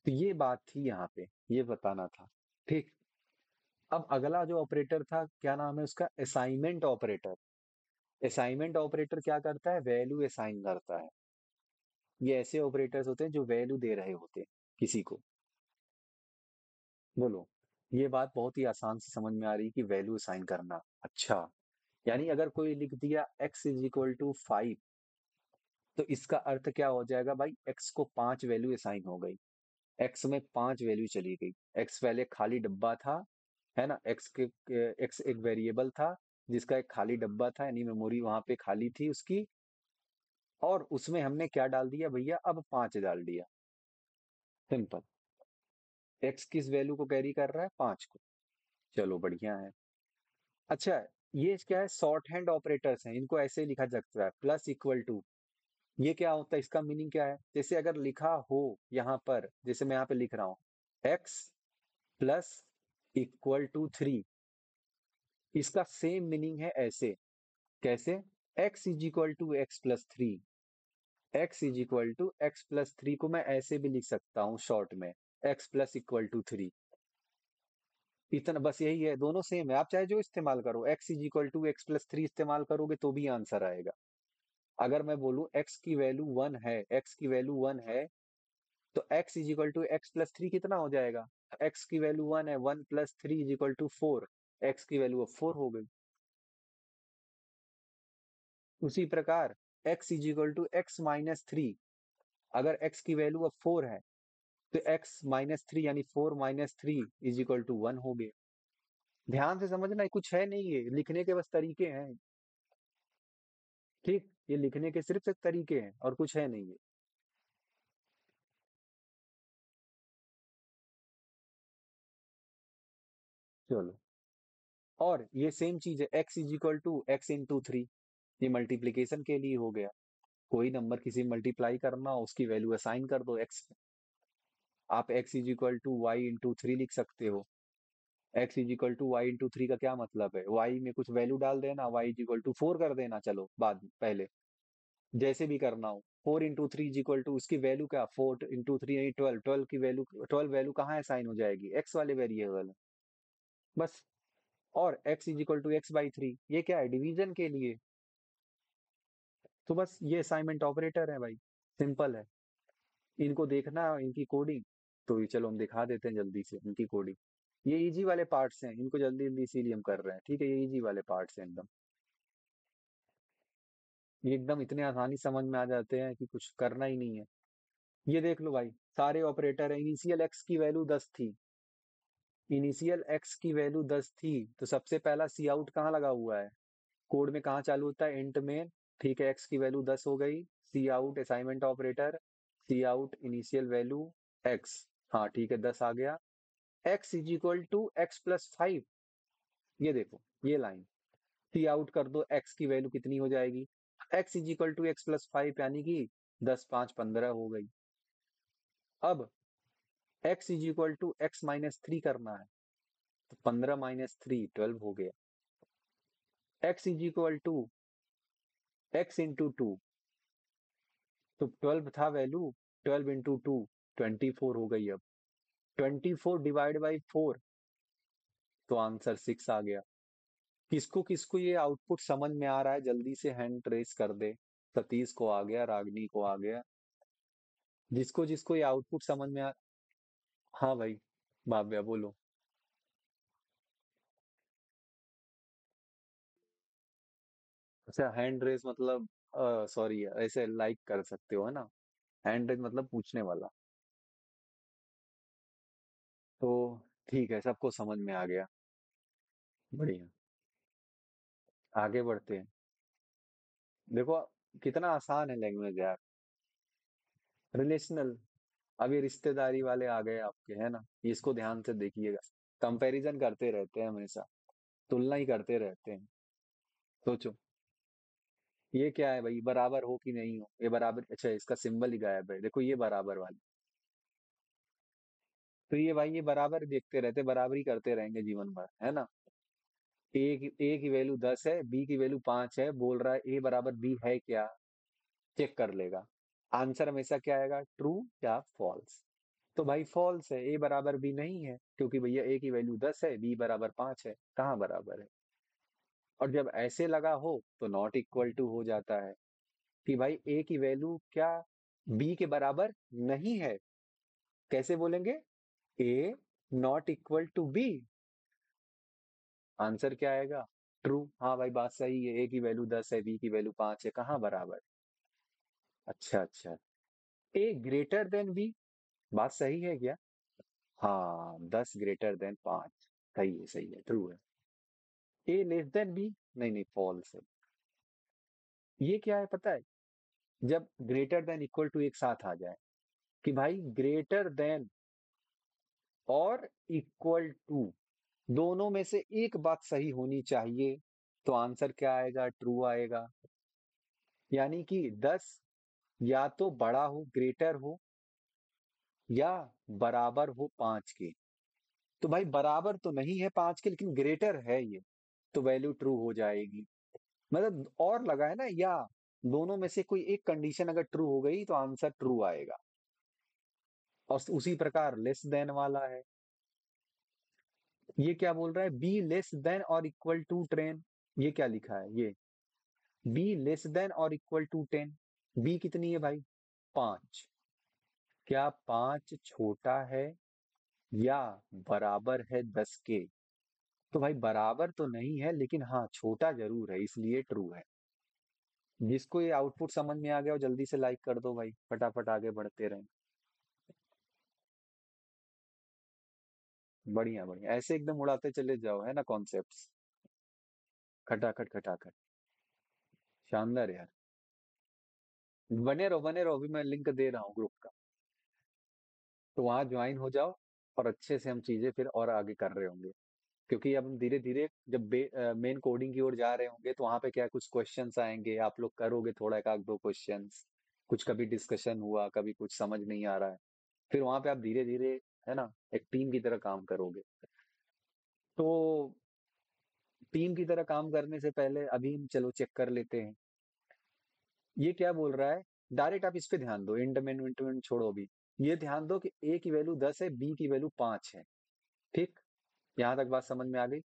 तो ये बात थी यहाँ पे, ये बताना था। ठीक। अब अगला जो ऑपरेटर था, क्या नाम है उसका, असाइनमेंट ऑपरेटर। असाइनमेंट ऑपरेटर क्या करता है, वैल्यू असाइन करता है। ये ऐसे ऑपरेटर्स होते हैं जो वैल्यू दे रहे होते हैं किसी को। बोलो, ये बात बहुत ही आसान से समझ में आ रही है कि वैल्यू असाइन करना। अच्छा, यानी अगर कोई लिख दिया x इज इक्वल टू 5, तो इसका अर्थ क्या हो जाएगा भाई, x को 5 वैल्यू असाइन हो गई। x में 5 वैल्यू चली गई। x पहले खाली डब्बा था, है ना, x एक वेरिएबल था जिसका एक खाली डब्बा था, यानी मेमोरी वहां पे खाली थी उसकी। और उसमें हमने क्या डाल दिया भैया, अब 5 डाल दिया। सिंपल। x किस वैल्यू को कैरी कर रहा है, 5 को। चलो बढ़िया है। अच्छा, ये क्या है, शॉर्ट हैंड ऑपरेटर्स हैं, इनको ऐसे लिखा जा सकता है, प्लस इक्वल टू। ये क्या होता है, इसका मीनिंग क्या है, जैसे अगर लिखा हो यहाँ पर, जैसे मैं यहाँ पे लिख रहा हूँ x प्लस इक्वल टू 3, इसका सेम मीनिंग है ऐसे। कैसे, x is equal to x plus three. x is equal to x plus three को मैं ऐसे भी लिख सकता हूँ शॉर्ट में, x प्लस इक्वल टू 3। इतना बस, यही है, दोनों सेम है, आप चाहे जो इस्तेमाल करो, x is equal to x plus three इस्तेमाल करोगे तो भी आंसर आएगा। अगर मैं बोलूं x की वैल्यू 1 है, x की वैल्यू 1 है, तो x is equal to x plus three कितना हो जाएगा, x की वैल्यू 1 है, 1 plus three is equal to 4, x की वैल्यू अब 4 हो गई। उसी प्रकार x is equal to x minus three, अगर x की वैल्यू अब 4 है, तो x माइनस थ्री यानी 4 minus three is equal to 1 हो गए। ध्यान से समझना, ये कुछ है नहीं, ये लिखने के बस तरीके हैं। ठीक, ये लिखने के सिर्फ एक तरीके हैं और कुछ है नहीं है। चलो, और ये सेम चीज है, x is equal to x into three, ये मल्टीप्लीकेशन के लिए हो गया। कोई नंबर किसी मल्टीप्लाई करना हो, उसकी वैल्यू असाइन कर दो x। आप x is equal to y into three लिख सकते हो। x is equal to y into three का क्या मतलब है, y में कुछ वैल्यू डाल देना, y इज इक्वल टू 4 कर देना, चलो बाद में, पहले जैसे भी करना हो। 4 into three is equal to, उसकी वैल्यू क्या, 4 इंटू थ्री यानी 12, 12 की वैल्यू, 12 वैल्यू कहाँ असाइन हो जाएगी, x वाले वेरिएबल। बस। और x is equal to x by three, ये क्या है, डिवीजन के लिए। तो बस ये असाइनमेंट ऑपरेटर है भाई, सिंपल है। इनको देखना इनकी कोडिंग, तो ये चलो हम दिखा देते हैं जल्दी से इनकी कोडिंग। ये इजी वाले पार्ट्स हैं, इनको जल्दी जल्दी इसीलिए हम कर रहे हैं, ठीक है, ये इजी वाले पार्ट्स हैं एकदम। ये एकदम इतने आसानी समझ में आ जाते हैं कि कुछ करना ही नहीं है। ये देख लो भाई, सारे ऑपरेटर हैं। इनिशियल एक्स की वैल्यू 10 थी, इनिशियल एक्स की वैल्यू 10 थी, तो सबसे पहला सी आउट कहाँ लगा हुआ है, कोड में कहाँ चालू होता है, इंट में। ठीक है, एक्स की वैल्यू 10 हो गई, cout assignment operator, cout initial value x. हाँ ठीक है, 10 आ गया। X is equal to x plus five, ये देखो, ये लाइन, सी आउट कर दो, एक्स की वैल्यू कितनी हो जाएगी, x is equal to x plus five, यानी कि 10 5 15 हो गई। अब x is equal to x minus three करना है, तो 15 माइनस थ्री 12 हो गया। X is equal to x into two, तो 12 था वैल्यू, 12 इंटू टू 24 हो गई। अब 24 डिवाइड बाई 4, तो आंसर 6 आ गया। किसको किसको ये आउटपुट समझ में आ रहा है, जल्दी से हैंड रेस कर दे। सतीश को आ गया, रागनी को आ गया, जिसको जिसको ये आउटपुट समझ में आ। हाँ भाई, भाव्या बोलो। अच्छा, हैंड रेस मतलब, सॉरी, ऐसे लाइक कर सकते हो, है ना। हैंड रेस मतलब पूछने वाला। तो ठीक है, सबको समझ में आ गया। बढ़िया, आगे बढ़ते हैं। देखो कितना आसान है लैंग्वेज यार। रिलेशनल। अब ये रिश्तेदारी वाले आ गए आपके, है ना, इसको ध्यान से देखिएगा। कंपैरिजन करते रहते हैं हमेशा, तुलना ही करते रहते हैं। सोचो, ये क्या है भाई, बराबर हो कि नहीं हो, ये बराबर, अच्छा इसका सिंबल ही गायब है, देखो ये बराबर वाली। तो ये भाई, ये बराबर देखते रहते, बराबरी करते रहेंगे जीवन भर, है ना। ए की वैल्यू 10 है, बी की वैल्यू 5 है, बोल रहा है ए बराबर बी है क्या, चेक कर लेगा। आंसर हमेशा क्या आएगा, ट्रू या फॉल्स। तो भाई फॉल्स है, ए बराबर बी नहीं है, क्योंकि भैया ए की वैल्यू 10 है, बी बराबर 5 है, कहाँ बराबर है। और जब ऐसे लगा हो तो नॉट इक्वल टू हो जाता है, कि भाई ए की वैल्यू क्या बी के बराबर नहीं है। कैसे बोलेंगे, A not equal to B, answer क्या आएगा, ट्रू। हाँ भाई बात सही है, ए की वैल्यू 10 है, बी की वैल्यू 5 है, कहाँ बराबर। अच्छा अच्छा, ए ग्रेटर देन बी, बात सही है क्या। हाँ, 10 ग्रेटर देन 5, सही है, ट्रू है। ए लेस देन बी, नहीं नहीं फॉल्स है। ये क्या है पता है, जब ग्रेटर देन इक्वल टू एक साथ आ जाए, कि भाई ग्रेटर देन और इक्वल टू, दोनों में से एक बात सही होनी चाहिए, तो आंसर क्या आएगा, ट्रू आएगा। यानी कि 10 या तो बड़ा हो, ग्रेटर हो, या बराबर हो 5 के। तो भाई बराबर तो नहीं है 5 के, लेकिन ग्रेटर है ये, तो वैल्यू ट्रू हो जाएगी। मतलब और लगा है ना, या दोनों में से कोई एक कंडीशन अगर ट्रू हो गई तो आंसर ट्रू आएगा। और उसी प्रकार लेस देन वाला है, ये क्या बोल रहा है, बी लेस देन और इक्वल टू 10। ये क्या लिखा है, ये बी लेस देन और इक्वल टू 10। बी कितनी है भाई, 5। क्या 5 छोटा है या बराबर है 10 के। तो भाई बराबर तो नहीं है, लेकिन हाँ छोटा जरूर है, इसलिए ट्रू है। जिसको ये आउटपुट समझ में आ गया वो जल्दी से लाइक कर दो भाई, फटाफट आगे बढ़ते रहें। बढ़िया बढ़िया, ऐसे एकदम उड़ाते चले जाओ, है ना कॉन्सेप्ट्स, खटाखट खटाखट। शानदार यार, बने रहो, अभी मैं लिंक दे रहा हूँ ग्रुप का, तो वहां ज्वाइन हो जाओ, और अच्छे से हम चीजें फिर और आगे कर रहे होंगे। क्योंकि अब हम धीरे धीरे जब मेन कोडिंग की ओर जा रहे होंगे, तो वहां पे क्या कुछ क्वेश्चंस आएंगे, आप लोग करोगे थोड़ा, एक आध दो क्वेश्चंस, कुछ कभी डिस्कशन हुआ, कभी कुछ समझ नहीं आ रहा है, फिर वहां पे आप धीरे धीरे, है ना, एक टीम की तरह काम करोगे। तो टीम की तरह काम करने से पहले अभी हम चलो चेक कर लेते हैं, ये क्या बोल रहा है। डायरेक्ट आप इस पे ध्यान दो, इंट छोड़ो अभी। ये ध्यान दो कि ए की वैल्यू 10 है, बी की वैल्यू 5 है। ठीक, यहां तक बात समझ में आ गई।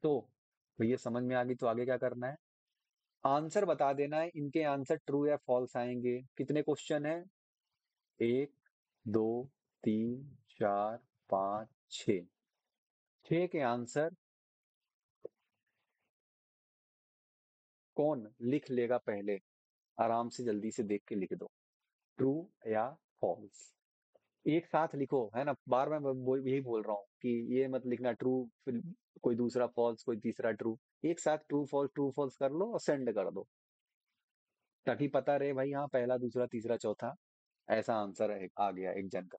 तो ये समझ में आ गई, तो आगे क्या करना है, आंसर बता देना है, इनके आंसर ट्रू या फॉल्स आएंगे। कितने क्वेश्चन है, 1 2 3 4 5 6, 6 के आंसर कौन लिख लेगा पहले, आराम से जल्दी से देख के लिख दो, ट्रू या फॉल्स। एक साथ लिखो, है ना, बार बार मैं यही बोल रहा हूँ कि ये मत लिखना ट्रू, फिर कोई दूसरा फॉल्स, कोई तीसरा ट्रू। एक साथ ट्रू फॉल्स कर लो और सेंड कर दो, ताकि पता रहे भाई, हाँ पहला दूसरा तीसरा चौथा ऐसा आंसर है, आ गया एक जन का।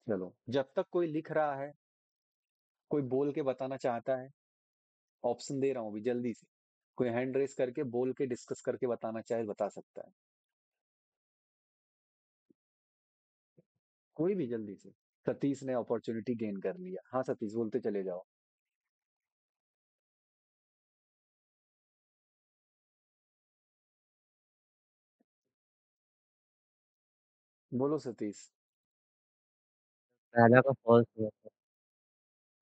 चलो, जब तक कोई लिख रहा है, कोई बोल के बताना चाहता है, ऑप्शन दे रहा हूँ अभी जल्दी से, कोई हैंड रेस करके बोल के डिस्कस करके बताना चाहे बता सकता है, कोई भी जल्दी से। सतीश ने अपॉर्चुनिटी गेन कर लिया, हाँ सतीश बोलते चले जाओ। बोलो सतीश। पहला का फॉल्स हुआ था।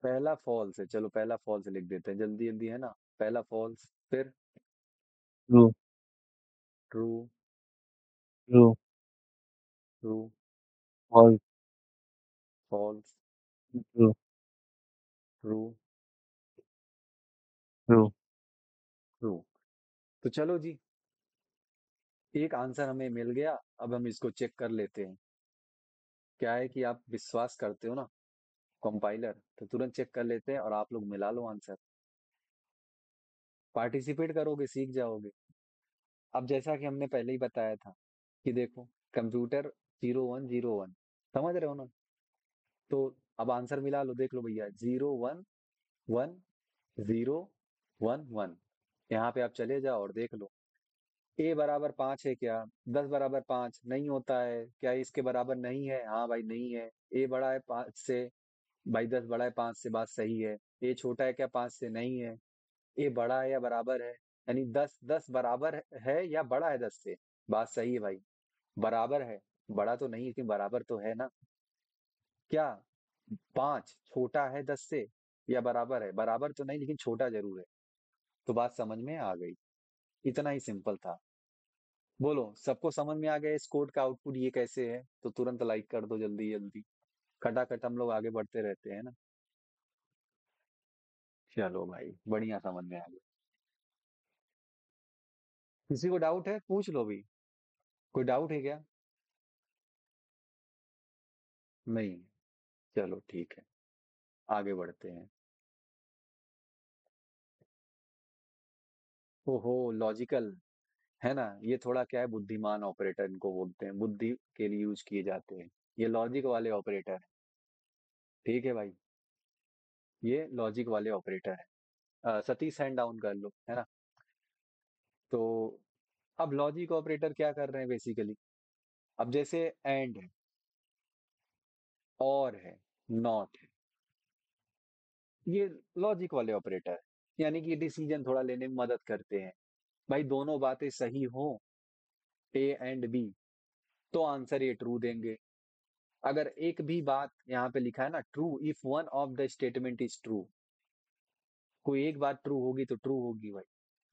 पहला फॉल्स है, चलो पहला फॉल्स लिख देते हैं, जल्दी जल्दी, है ना। पहला फॉल्स, फिर true. True, true. True, false. False, true. True, true. True. तो चलो जी, एक आंसर हमें मिल गया, अब हम इसको चेक कर लेते हैं। क्या है कि आप विश्वास करते हो ना कंपाइलर, तो तुरंत चेक कर लेते हैं और आप लोग मिला लो आंसर। पार्टिसिपेट करोगे सीख जाओगे। अब जैसा कि हमने पहले ही बताया था कि देखो, कंप्यूटर 0101, समझ रहे हो ना? तो अब आंसर मिला लो, देख लो भैया, 011011, यहाँ पे आप चले जाओ और देख लो। ए बराबर 5 है क्या? 10 बराबर 5 नहीं होता है क्या? इसके बराबर नहीं है? हाँ भाई नहीं है। ए बड़ा है 5 से, भाई 10 बड़ा है 5 से, बात सही है। ए छोटा है क्या 5 से? नहीं है। ए बड़ा है या बराबर है? यानी 10 बराबर है या बड़ा है 10 से? बात सही है भाई, बराबर है। बड़ा तो नहीं, लेकिन बराबर तो है ना। क्या 5 छोटा है 10 से या बराबर है? बराबर तो नहीं, लेकिन छोटा जरूर है। तो बात समझ में आ गई। इतना ही सिंपल था। बोलो, सबको समझ में आ गया इस कोड का आउटपुट ये कैसे है? तो तुरंत लाइक कर दो जल्दी जल्दी। खटाखट हम लोग आगे बढ़ते रहते हैं ना। चलो भाई, बढ़िया, समझ में आ गया। किसी को डाउट है पूछ लो भी। कोई डाउट है क्या? नहीं? चलो ठीक है, आगे बढ़ते हैं। ओहो, लॉजिकल, है ना? ये थोड़ा क्या है, बुद्धिमान ऑपरेटर इनको बोलते हैं, बुद्धि के लिए यूज किए जाते हैं। ये लॉजिक वाले ऑपरेटर है। ठीक है भाई, ये लॉजिक वाले ऑपरेटर है। सतीश हैंड डाउन कर लो, है ना? तो अब लॉजिक ऑपरेटर क्या कर रहे हैं बेसिकली? अब जैसे एंड है, और है, नॉट है, ये लॉजिक वाले ऑपरेटर है। यानी कि डिसीजन थोड़ा लेने में मदद करते हैं। भाई दोनों बातें सही हो, ए एंड बी, तो आंसर ये ट्रू देंगे। अगर एक भी बात यहाँ पे लिखा है ना, true if one of the statement is true, कोई एक बात ट्रू होगी तो ट्रू होगी भाई।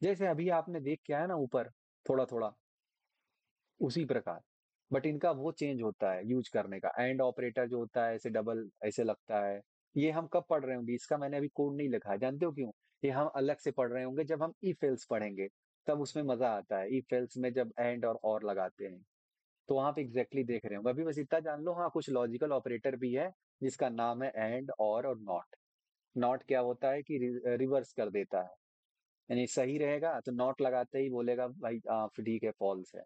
जैसे अभी आपने देख के आया ना ऊपर, थोड़ा थोड़ा उसी प्रकार। बट इनका वो चेंज होता है यूज करने का। एंड ऑपरेटर जो होता है ऐसे डबल ऐसे लगता है। ये हम कब पढ़ रहे होंगे? इसका मैंने अभी कोड नहीं लिखा है, जानते हो क्यों? ये हम अलग से पढ़ रहे होंगे जब हम इफ एल्स पढ़ेंगे, तब उसमें मजा आता है। इफ एल्स में जब एंड और लगाते हैं, तो वहां पे एग्जैक्टली देख रहे होंगे। अभी बस इतना जान लो, हाँ कुछ लॉजिकल ऑपरेटर भी है जिसका नाम है एंड और नॉट। नॉट क्या होता है कि रिवर्स कर देता है। यानी सही रहेगा तो नॉट लगाते ही बोलेगा भाई फिर ठीक है, फॉल्स है।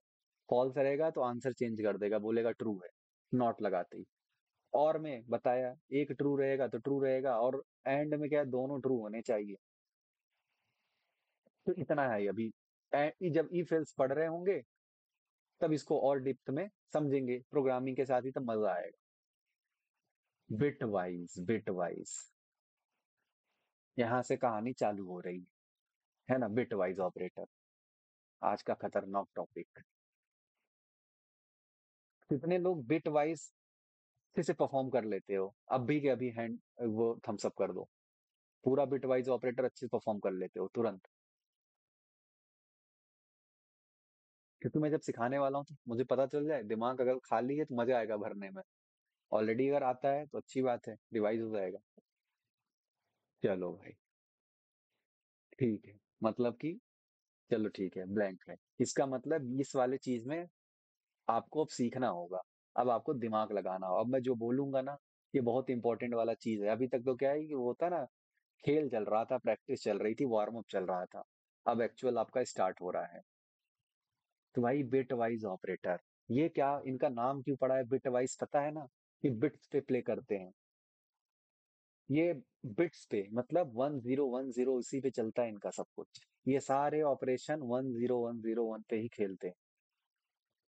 फॉल्स रहेगा तो आंसर चेंज कर देगा, बोलेगा ट्रू है, नॉट लगाते ही। और में बताया, एक ट्रू रहेगा तो ट्रू रहेगा, और एंड में क्या है, दोनों ट्रू होने चाहिए। तो इतना है अभी। जब इफ एल्स पढ़ रहे होंगे तब इसको और डिप्थ में समझेंगे प्रोग्रामिंग के साथ ही, तब मजा आएगा। बिट वाइज, बिट वाइज, यहाँ से कहानी चालू हो रही है ना? बिट वाइज ऑपरेटर, आज का खतरनाक टॉपिक। कितने लोग बिट वाइज अच्छे से परफॉर्म कर लेते हो? अभी के अभी हैंड वो थम्स अप कर दो। पूरा बिट वाइज ऑपरेटर अच्छे से परफॉर्म कर लेते हो तुरंत। क्योंकि मैं जब सिखाने वाला हूँ तो मुझे पता चल जाए, दिमाग अगर खाली है तो मजा आएगा भरने में। ऑलरेडी अगर आता है तो अच्छी बात है, रिवाइज हो जाएगा। चलो भाई, ठीक है। मतलब कि, चलो ठीक है, ब्लैंक है, इसका मतलब इस वाले चीज में आपको अब सीखना होगा। अब आपको दिमाग लगाना होगा। अब मैं जो बोलूंगा ना, ये बहुत इंपॉर्टेंट वाला चीज है। अभी तक तो क्या है कि वो होता ना, खेल चल रहा था, प्रैक्टिस चल रही थी, वार्म अप चल रहा था। अब एक्चुअल आपका स्टार्ट हो रहा है। तो भाई बिट वाइज ऑपरेटर, ये क्या इनका नाम क्यों पड़ा है बिट वाइज, पता है ना? कि बिट्स पे प्ले करते हैं ये। बिट्स पे मतलब 1010, इसी पे चलता है इनका सब कुछ। ये सारे ऑपरेशन 10101 पे ही खेलते हैं।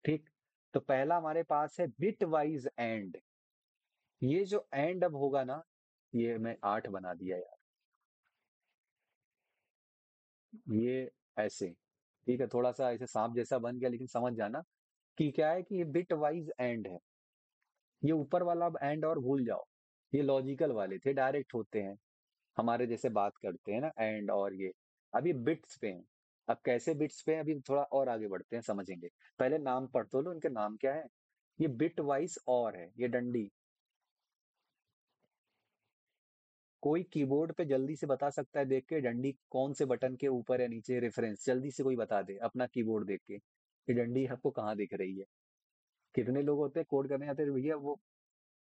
ठीक। तो पहला हमारे पास है बिट वाइज एंड। ये जो एंड अब होगा ना, ये मैं 8 बना दिया यार, ये ऐसे। ठीक है, थोड़ा सा ऐसे सांप जैसा बन गया, लेकिन समझ जाना कि क्या है कि ये बिट वाइज एंड है। ये ऊपर वाला अब एंड और भूल जाओ। ये लॉजिकल वाले थे, डायरेक्ट होते हैं, हमारे जैसे बात करते हैं ना एंड और ये। अब ये बिट्स पे हैं। अब कैसे बिट्स पे हैं, अभी थोड़ा और आगे बढ़ते हैं, समझेंगे। पहले नाम पढ़ तो लो, इनके नाम क्या है? ये बिट वाइज और है, ये डंडी। कोई कीबोर्ड पे जल्दी से बता सकता है देख के डंडी कौन से बटन के ऊपर है, नीचे रेफरेंस, जल्दी से कोई बता दे अपना कीबोर्ड देख के, ये डंडी आपको कहाँ दिख रही है? कितने लोग होते हैं कोड करने आते हैं, भैया वो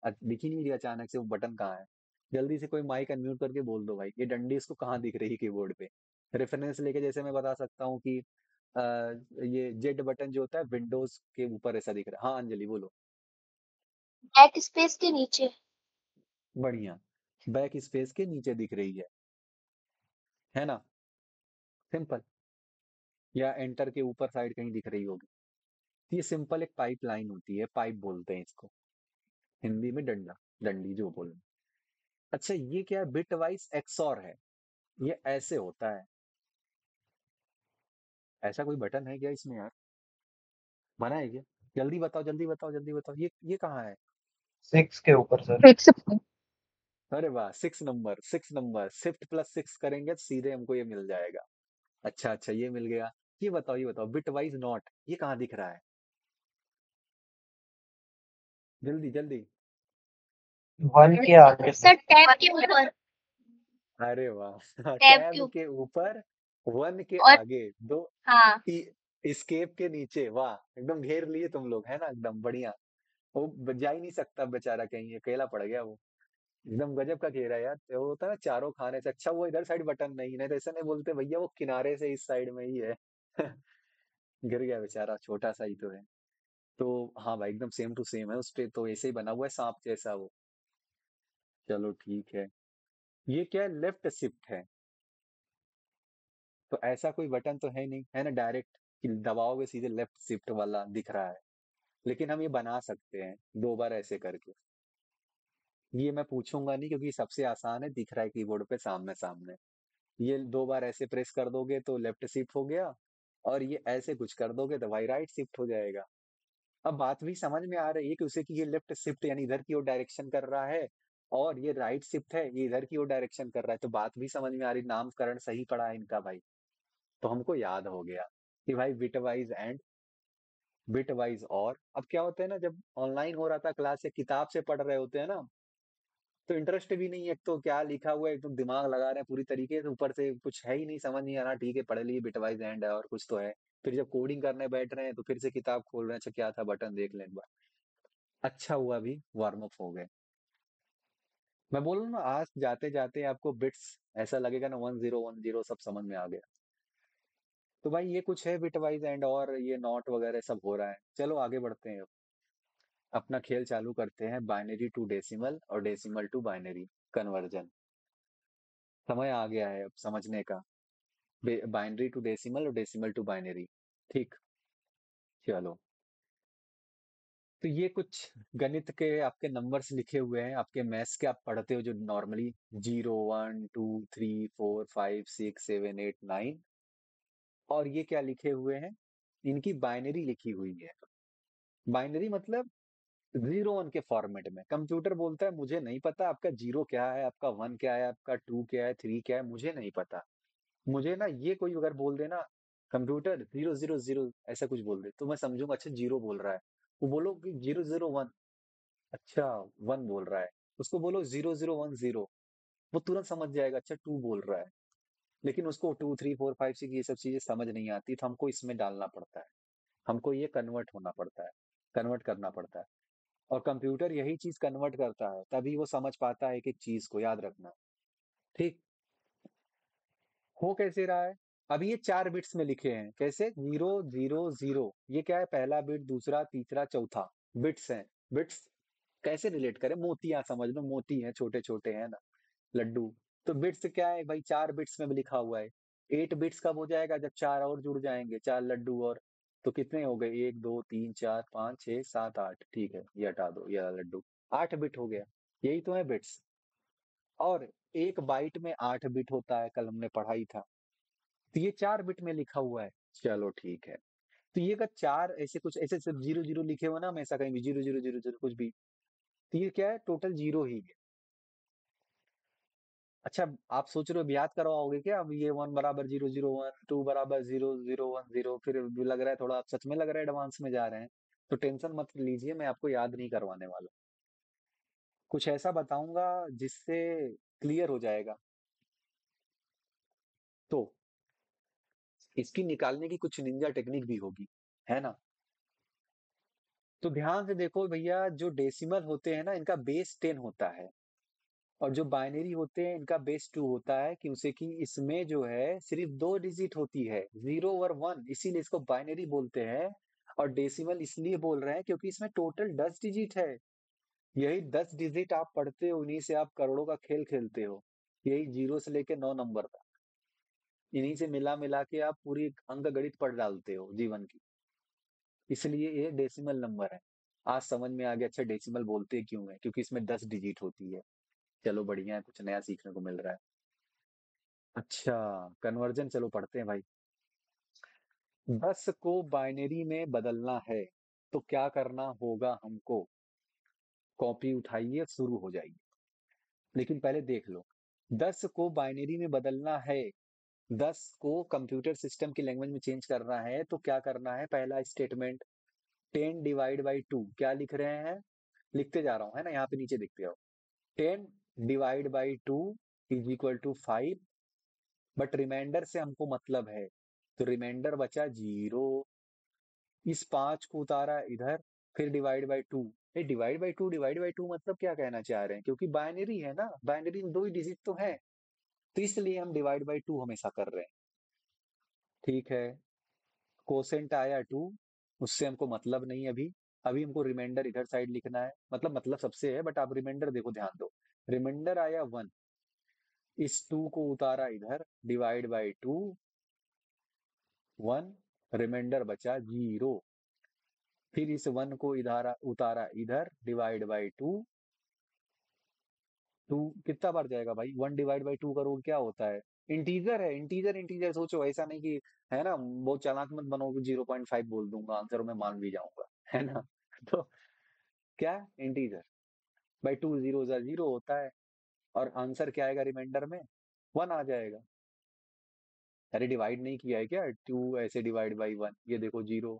दिख ही नहीं रही अचानक से, वो बटन कहाँ है? जल्दी से कोई माइक अनम्यूट करके बोल दो भाई, ये डंडी इसको कहाँ दिख रही है कीबोर्ड पे? रेफरेंस लेके जैसे मैं बता सकता हूँ कि अ, ये जेड बटन जो होता है विंडोज के ऊपर ऐसा दिख रहा है। हाँ अंजलि बोलो। बैक स्पेस के नीचे। बढ़िया। बैक स्पेस के नीचे दिख रही है ना? सिंपल। या एंटर के ऊपर साइड कहीं दिख रही होगी। तो ये सिंपल एक पाइपलाइन होती है, पाइप बोलते हैं इसको, हिंदी में डंडा, डंडी जो बोले। अच्छा ये क्या है? बिट वाइज एक्सऑर है। ये ऐसे होता है। ऐसा कोई बटन है क्या इसमें यार? बना है क्या? जल्दी बताओ जल्दी बताओ जल्दी बताओ, ये कहाँ है? 6 के ऊपर सर। फिक्स अरे वाह, 6 नंबर, 6 नंबर, शिफ्ट+6 करेंगे तो सीधे हमको ये मिल जाएगा। अच्छा अच्छा, ये मिल गया। ये बताओ बिट वाइज नॉट ये कहाँ दिख रहा है? जल्दी जल्दी। 1 के आगे सर सर। टैब के ऊपर। अरे वाह टैब के टैब ऊपर। के ऊपर, 1 के और आगे, दो हाँ, स्केप के नीचे। वाह, एकदम घेर लिए तुम लोग, है ना? एकदम बढ़िया। वो जा ही नहीं सकता बेचारा, कहीं अकेला पड़ गया वो। एकदम गजब का घेरा है यार। वो होता है ना चारों खाने से, अच्छा वो इधर साइड बटन नहीं, नहीं तो ऐसा नहीं बोलते भैया वो किनारे से इस साइड में ही है। गिर गया बेचारा, छोटा सा ही तो है। तो हाँ भाई एकदम सेम टू सेम है, उस पे तो ऐसे ही बना हुआ है सांप जैसा वो। चलो ठीक है। ये क्या है? लेफ्ट शिफ्ट है। तो ऐसा कोई बटन तो है नहीं, है ना? डायरेक्ट कि दबाओगे सीधे लेफ्ट शिफ्ट वाला दिख रहा है। लेकिन हम ये बना सकते हैं 2 बार ऐसे करके। ये मैं पूछूंगा नहीं क्योंकि सबसे आसान है, दिख रहा है कीबोर्ड पे सामने सामने। ये 2 बार ऐसे प्रेस कर दोगे तो लेफ्ट शिफ्ट हो गया, और ये ऐसे कुछ कर दोगे तो भाई राइट शिफ्ट हो जाएगा। अब बात भी समझ में आ रही है कि उसे कि ये लेफ्ट शिफ्ट यानी इधर की ओर डायरेक्शन कर रहा है, और ये राइट शिफ्ट है ये इधर की ओर डायरेक्शन कर रहा है। तो बात भी समझ में आ रही, नामकरण सही पड़ा है इनका भाई। तो हमको याद हो गया कि भाई bit wise and bit wise. और अब क्या होता है ना, जब ऑनलाइन हो रहा था क्लास या किताब से पढ़ रहे होते हैं ना, तो इंटरेस्ट भी नहीं है। एक तो क्या लिखा हुआ है, एकदम दिमाग लगा रहे हैं पूरी तरीके से, ऊपर से कुछ है ही नहीं, समझ नहीं आ रहा। ठीक है पढ़ लिए बिटवाइज एंड है और कुछ तो है। फिर जब कोडिंग करने बैठ रहे हैं तो फिर से किताब खोल रहे हैं, अच्छा क्या था बटन देख लें एक बार। अच्छा हुआ अभी वार्म अप हो गए। मैं बोल रहा हूँ ना, आज जाते जाते आपको बिट्स ऐसा लगेगा ना 1010 सब समझ में आ गया। तो भाई ये कुछ है बिटवाइज एंड, और ये नॉट वगैरह सब हो रहा है। चलो आगे बढ़ते हैं, अब अपना खेल चालू करते हैं। बाइनरी टू डेसिमल और डेसिमल टू बाइनरी कन्वर्जन। समय आ गया है अब समझने का। बाइनरी टू डेसिमल और डेसिमल टू बाइनरी। ठीक। चलो, तो ये कुछ गणित के आपके नंबर्स लिखे हुए हैं, आपके मैथ्स के आप पढ़ते हो जो नॉर्मली 0 1 2 3 4 5 6 7 8 9। और ये क्या लिखे हुए हैं? इनकी बाइनरी लिखी हुई है। बाइनरी मतलब 0 1 के फॉर्मेट में। कंप्यूटर बोलता है मुझे नहीं पता आपका 0 क्या है, आपका 1 क्या है, आपका 2 क्या है, 3 क्या है, मुझे नहीं पता। मुझे ना ये कोई अगर बोल देना कंप्यूटर 0 0 0 ऐसा कुछ बोल दे तो मैं समझूंगा अच्छा 0 बोल रहा है। वो बोलो कि 0 0 1, अच्छा 1 बोल रहा है। उसको बोलो 0 0 1 0, वो तुरंत समझ जाएगा अच्छा 2 बोल रहा है। लेकिन उसको 2 3 4 5 6 ये सब चीजें समझ नहीं आती, तो हमको इसमें डालना पड़ता है। हमको ये कन्वर्ट होना पड़ता है, कन्वर्ट करना पड़ता है। और कंप्यूटर यही चीज कन्वर्ट करता है, तभी वो समझ पाता है एक एक चीज को, याद रखना। ठीक। हो कैसे रहा है? अभी ये 4 बिट्स में लिखे हैं, कैसे? 0 0 0। ये क्या है? पहला बिट, दूसरा, तीसरा, चौथा। बिट्स हैं। बिट्स कैसे रिलेट करें? मोतियां समझ लो, मोती हैं छोटे छोटे, है ना? लड्डू। तो बिट्स क्या है भाई? 4 बिट्स में भी लिखा हुआ है। 8 बिट्स कब हो जाएगा? जब 4 और जुड़ जाएंगे, 4 लड्डू और। तो कितने हो गए? 1 2 3 4 5 6 7 8। ठीक है, ये हटा दो ये वाला लड्डू। 8 बिट हो गया। यही तो है बिट्स। और एक बाइट में 8 बिट होता है, कल हमने पढ़ा ही था। तो ये 4 बिट में लिखा हुआ है। चलो ठीक है। तो ये अगर चार ऐसे कुछ ऐसे सिर्फ 0 0 लिखे हुए ना हमेशा, कहीं भी 0 0 0 0 कुछ भी, तो ये क्या है? टोटल 0 ही है। अच्छा, आप सोच रहे हो याद करवाओगे क्या? अब ये 1 बराबर 0 0 1, 2 बराबर 0 0 1 0, फिर भी लग रहा है थोड़ा, आप सच में लग रहा है एडवांस में जा रहे हैं। तो टेंशन मत लीजिए, मैं आपको याद नहीं करवाने वाला। कुछ ऐसा बताऊंगा जिससे क्लियर हो जाएगा। तो इसकी निकालने की कुछ निंजा टेक्निक भी होगी, है ना? तो ध्यान से देखो भैया, जो डेसिमल होते हैं ना इनका बेस 10 होता है। और जो बाइनरी होते हैं इनका बेस 2 होता है कि उसे कि इसमें जो है सिर्फ 2 डिजिट होती है, 0 और 1, इसीलिए इसको बाइनरी बोलते हैं। और डेसिमल इसलिए बोल रहे हैं क्योंकि इसमें टोटल 10 डिजिट है। यही 10 डिजिट आप पढ़ते हो, इन्हीं से आप करोड़ों का खेल खेलते हो। यही 0 से लेके 9 नंबर तक, इन्हीं से मिला मिला के आप पूरी अंक गणित पढ़ डालते हो जीवन की। इसलिए ये डेसिमल नंबर है। आज समझ में आ गया अच्छा डेसिमल बोलते क्यों है, क्योंकि इसमें 10 डिजिट होती है। चलो बढ़िया है, कुछ नया सीखने को मिल रहा है। अच्छा, कन्वर्जन चलो पढ़ते हैं भाई। 10 को बाइनरी में बदलना है तो क्या करना होगा हमको? कॉपी उठाइए, शुरू हो जाइए। लेकिन पहले देख लो, 10 को बाइनरी में बदलना है, 10 को कंप्यूटर सिस्टम की लैंग्वेज में चेंज करना है तो क्या करना है? पहला स्टेटमेंट, 10 डिवाइड बाई 2 क्या लिख रहे हैं? लिखते जा रहा हूं, है ना, यहाँ पे नीचे देखते हो। 10 divide by 2 is equal to 5, but reminder से हमको मतलब है, तो रिमाइंडर बचा 0। इस 5 को उतारा इधर, फिर डिवाइड बाई 2। ये डिवाइड बाई टू मतलब क्या कहना चाह रहे हैं? क्योंकि बाइनरी है ना, बाइनरी में 2 ही डिजिट तो है, तो इसलिए हम डिवाइड बाई 2 हमेशा कर रहे हैं। ठीक है, कोसेंट आया 2, उससे हमको मतलब नहीं अभी। अभी हमको रिमाइंडर इधर साइड लिखना है, मतलब सबसे है, बट आप रिमाइंडर देखो, ध्यान दो। रिमाइंडर आया 1, इस 2 को उतारा इधर, डिवाइड बाई 2, 1, रिमाइंडर बचा 0। फिर इस 1 को इधर उतारा इधर, डिवाइड बाई 2, 2 कितना बार जाएगा भाई? 1 डिवाइड बाई 2 करोगे क्या होता है? इंटीजर है, इंटीजर इंटीजर सोचो, ऐसा नहीं कि, है ना, बहुत चालाक मत बनो कि 0.5 बोल दूंगा आंसर में मान भी जाऊंगा, है ना। तो क्या, इंटीजर बाई 2, 0 जा 0 होता है। और आंसर क्या आएगा रिमाइंडर में? 1 आ जाएगा। अरे डिवाइड नहीं किया है क्या? 2 ऐसे डिवाइड बाई 1, ये देखो 0,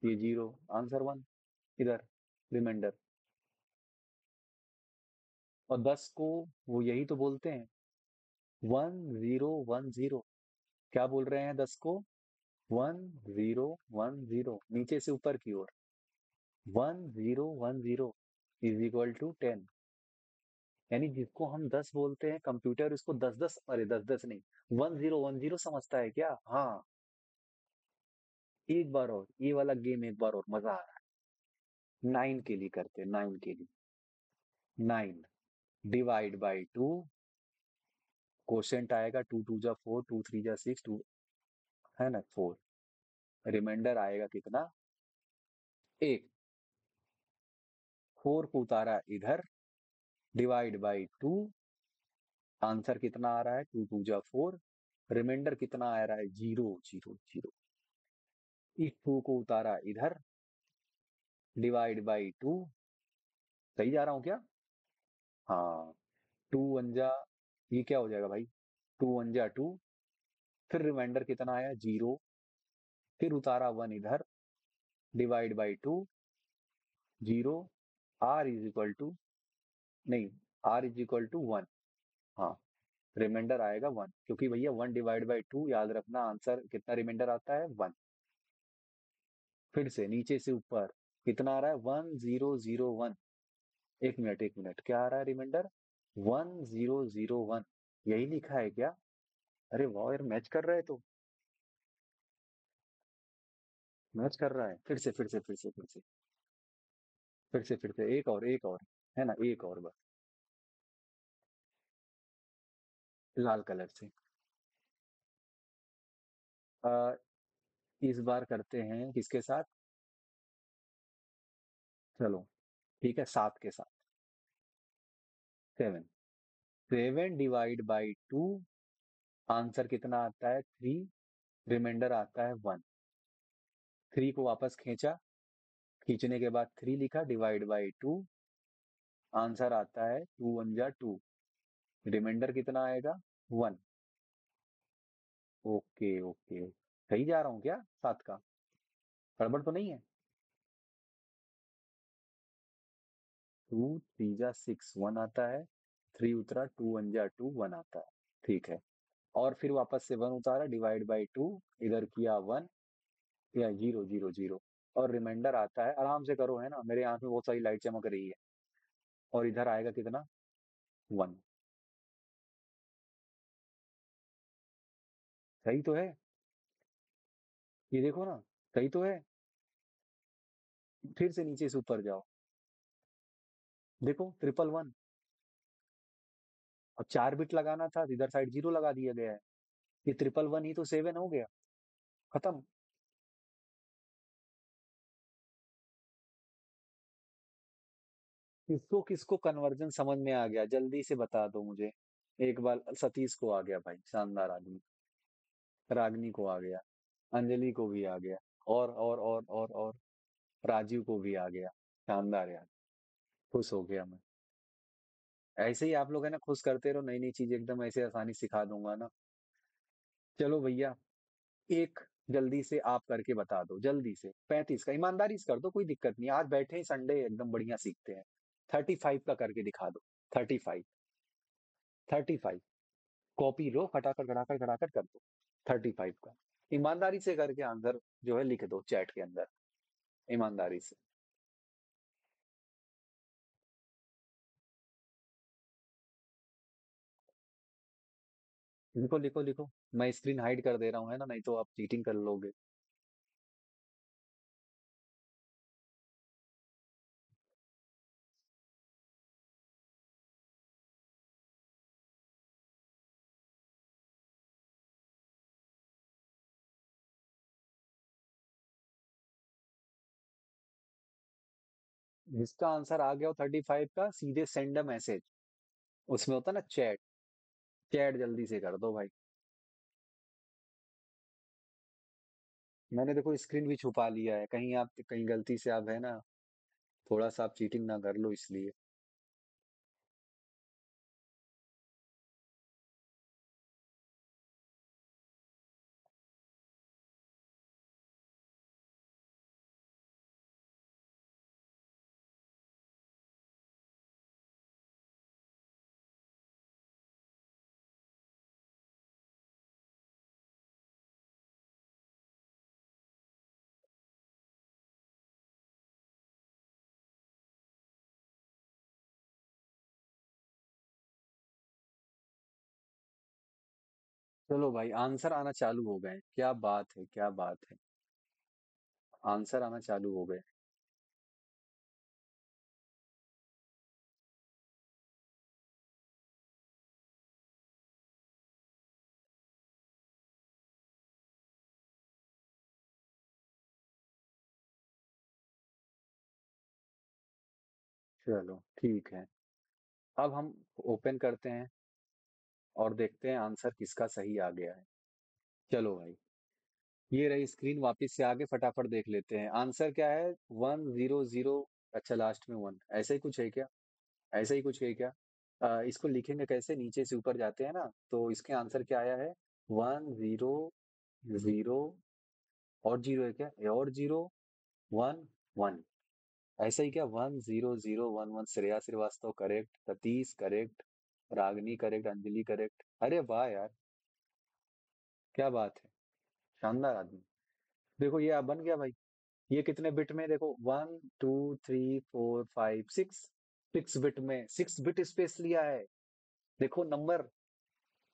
ये 0, आंसर 1 इधर, रिमाइंडर। और 10 को वो यही तो बोलते हैं 1010। क्या बोल रहे हैं 10 को? 1010, नीचे से ऊपर की ओर, 1010 इज इक्वल टू 10। यानी जिसको हम 10 बोलते हैं, कंप्यूटर इसको 1010, अरे 1010 नहीं, 1010 समझता है क्या? हाँ। एक बार और ये वाला गेम, एक बार और मजा आ रहा है। 9 के लिए करते हैं, 9 के लिए। 9 डिवाइड बाई 2, क्वोशंट आएगा 2 2 जा 4, 2 3 जा 6, 2, है ना, 4। रिमाइंडर आएगा कितना? 1। 4 को उतारा इधर, डिवाइड बाई 2, आंसर कितना आ रहा है? 2 2 जा 4। रिमाइंडर कितना आ रहा है? 0 0 0। इस 2 को उतारा इधर, डिवाइड बाई 2। सही जा रहा हूं क्या? हाँ। 2 1 जा, ये क्या हो जाएगा भाई? 2 1 जा 2, फिर रिमाइंडर कितना आया? 0, फिर उतारा 1 इधर, divide by 2, 0। R is equal to, नहीं, आर इज इक्वल टू 1। हाँ, रिमाइंडर आएगा 1, क्योंकि भैया 1 डिवाइड बाई 2, याद रखना आंसर कितना रिमाइंडर आता है? 1। फिर से नीचे से ऊपर कितना आ रहा है? 1001। एक मिनट, क्या आ रहा है रिमाइंडर? 1001, यही लिखा है क्या? अरे वाह यार, मैच कर रहा है, तो मैच कर रहा है। फिर से एक और, है ना, एक और बस, लाल कलर से। आ, इस बार करते हैं किसके साथ? चलो ठीक है, 7 के साथ। 7, 7 डिवाइड बाई 2, आंसर कितना आता है? 3, रिमाइंडर आता है 1। 3 को वापस खींचा, खींचने के बाद 3 लिखा, डिवाइड बाई 2, आंसर आता है 2 1 जा 2। रिमाइंडर कितना आएगा? 1। ओके ओके, सही जा रहा हूँ क्या? 7 का गड़बड़ तो नहीं है? 2 3 जा 6, 1 आता है, 3 उतरा, 2 1 जा 2, 1 आता है। ठीक है, और फिर वापस से 1 उतारा, डिवाइड बाई 2, इधर किया 1, या 0 0 0, और रिमाइंडर आता है, आराम से करो, है ना, मेरे आंख में बहुत सारी लाइट चमक रही है। और इधर आएगा कितना? वन। सही तो है, ये देखो ना, सही तो है। फिर से नीचे से ऊपर जाओ, देखो ट्रिपल वन। अब 4 बिट लगाना था, इधर साइड जीरो लगा दिया गया है। ये ट्रिपल वन ही तो 7 हो गया, खत्म। किसको किसको कन्वर्जन समझ में आ गया, जल्दी से बता दो मुझे। एक बार सतीश को आ गया भाई, शानदार आदमी। रागनी को आ गया, अंजलि को भी आ गया, और राजीव को भी आ गया। शानदार यार, खुश हो गया मैं। ऐसे ही आप लोग है ना, खुश करते रहो, नई नई चीज एकदम ऐसे आसानी सिखा दूंगा ना। चलो भैया, एक जल्दी से आप करके बता दो, जल्दी से 35 का ईमानदारी से कर दो, कोई दिक्कत नहीं, आज बैठे ही संडे एकदम बढ़िया सीखते हैं। 35 का करके दिखा दो। 35। 35। कॉपी लो, खटाखट खटाखट खटाखट कर दो। 35 का ईमानदारी से करके आंसर जो है लिख दो चैट के अंदर, ईमानदारी से। लिखो लिखो लिखो। मैं स्क्रीन हाइड कर दे रहा हूँ है ना, नहीं तो आप चीटिंग कर लोगे। जिसका आंसर आ गया हो 35 का, सीधे सेंड अ मैसेज, उसमें होता है ना चैट, चैट जल्दी से कर दो भाई। मैंने देखो स्क्रीन भी छुपा लिया है, कहीं आप कहीं गलती से आप है ना, थोड़ा सा आप चीटिंग ना कर लो इसलिए। चलो भाई, आंसर आना चालू हो गए, क्या बात है, क्या बात है। आंसर आना चालू हो गए। चलो ठीक है, अब हम ओपन करते हैं और देखते हैं आंसर किसका सही आ गया है। चलो भाई, ये रही स्क्रीन, वापस से आगे फटाफट देख लेते हैं आंसर क्या है। 100। अच्छा, लास्ट में वन, ऐसा ही कुछ है क्या? ऐसा ही कुछ है क्या? इसको लिखेंगे कैसे, नीचे से ऊपर जाते हैं ना, तो इसके आंसर क्या आया है? 100। और जीरो है क्या? और जीरो, वन, वन। ऐसा ही क्या? 10011। श्रेया श्रीवास्तव करेक्ट, सतीश करेक्ट, रागनी करेक्ट, अंजलि करेक्ट। अरे वाह यार, क्या बात है, शानदार आदमी। देखो ये बन गया भाई। ये कितने बिट में, देखो 1 2 3 4 5 6। 6 बिट में, 6 बिट स्पेस लिया है। देखो नंबर,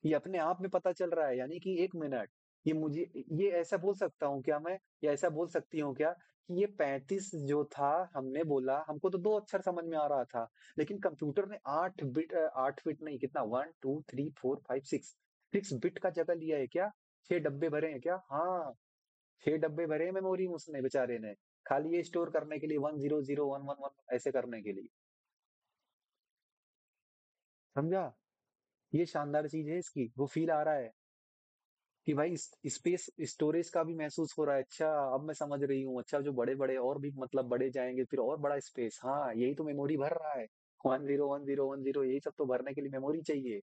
ये अपने आप में पता चल रहा है, यानी कि 1 मिनट। ये मुझे, ये ऐसा बोल सकता हूँ क्या मैं, या ऐसा बोल सकती हूँ क्या कि ये 35 जो था, हमने बोला हमको तो 2 अक्षर समझ में आ रहा था, लेकिन कंप्यूटर ने 8 बिट, 8 बिट नहीं, कितना, 1 2 3 4 5 6, 6 बिट का जगह लिया है क्या? 6 डब्बे भरे हैं क्या? हाँ, 6 डब्बे भरे हैं मेमोरी में उसने, बेचारे ने, खाली ये स्टोर करने के लिए, 1001111 ऐसे करने के लिए। समझा? ये शानदार चीज है इसकी, वो फील आ रहा है कि भाई स्पेस स्टोरेज का भी महसूस हो रहा है। अच्छा, अब मैं समझ रही हूँ, अच्छा जो बड़े बड़े और भी मतलब बड़े जाएंगे फिर और बड़ा स्पेस, हाँ यही तो मेमोरी भर रहा है। 1 0 1 0 1 0, यही सब तो भरने के लिए मेमोरी चाहिए,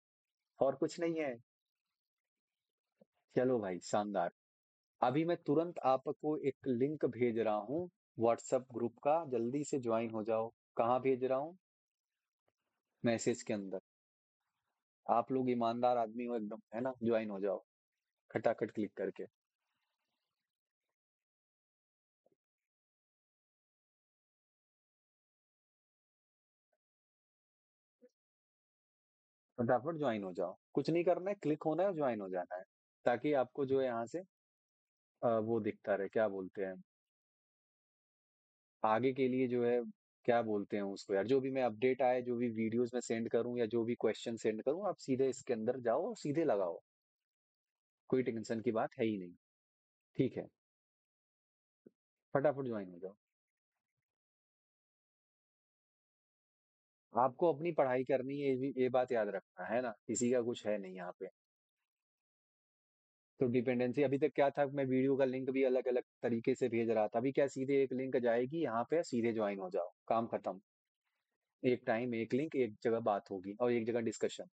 और कुछ नहीं है। चलो भाई, शानदार। अभी मैं तुरंत आपको एक लिंक भेज रहा हूँ, व्हाट्सएप ग्रुप का, जल्दी से ज्वाइन हो जाओ। कहाँ भेज रहा हूँ? मैसेज के अंदर। आप लोग ईमानदार आदमी हो एकदम, है ना, ज्वाइन हो जाओ खटाखट क्लिक करके। फटाफट ज्वाइन हो जाओ, कुछ नहीं करना है, क्लिक होना है, ज्वाइन हो जाना है, ताकि आपको जो है यहाँ से वो दिखता रहे, क्या बोलते हैं, आगे के लिए जो है, क्या बोलते हैं उसको यार, जो भी मैं अपडेट आए, जो भी वीडियोस मैं सेंड करूं या जो भी क्वेश्चन सेंड करूं, आप सीधे इसके अंदर जाओ और सीधे लगाओ, कोई टेंशन की बात है ही नहीं। ठीक है, फटाफट ज्वाइन हो जाओ। आपको अपनी पढ़ाई करनी है, ये बात याद रखना है ना, किसी का कुछ है नहीं यहाँ पे। तो डिपेंडेंसी अभी तक क्या था, मैं वीडियो का लिंक भी अलग अलग तरीके से भेज रहा था, अभी क्या सीधे एक लिंक जाएगी यहाँ पे, सीधे ज्वाइन हो जाओ, काम खत्म। एक टाइम, एक लिंक, एक जगह बात होगी और एक जगह डिस्कशन,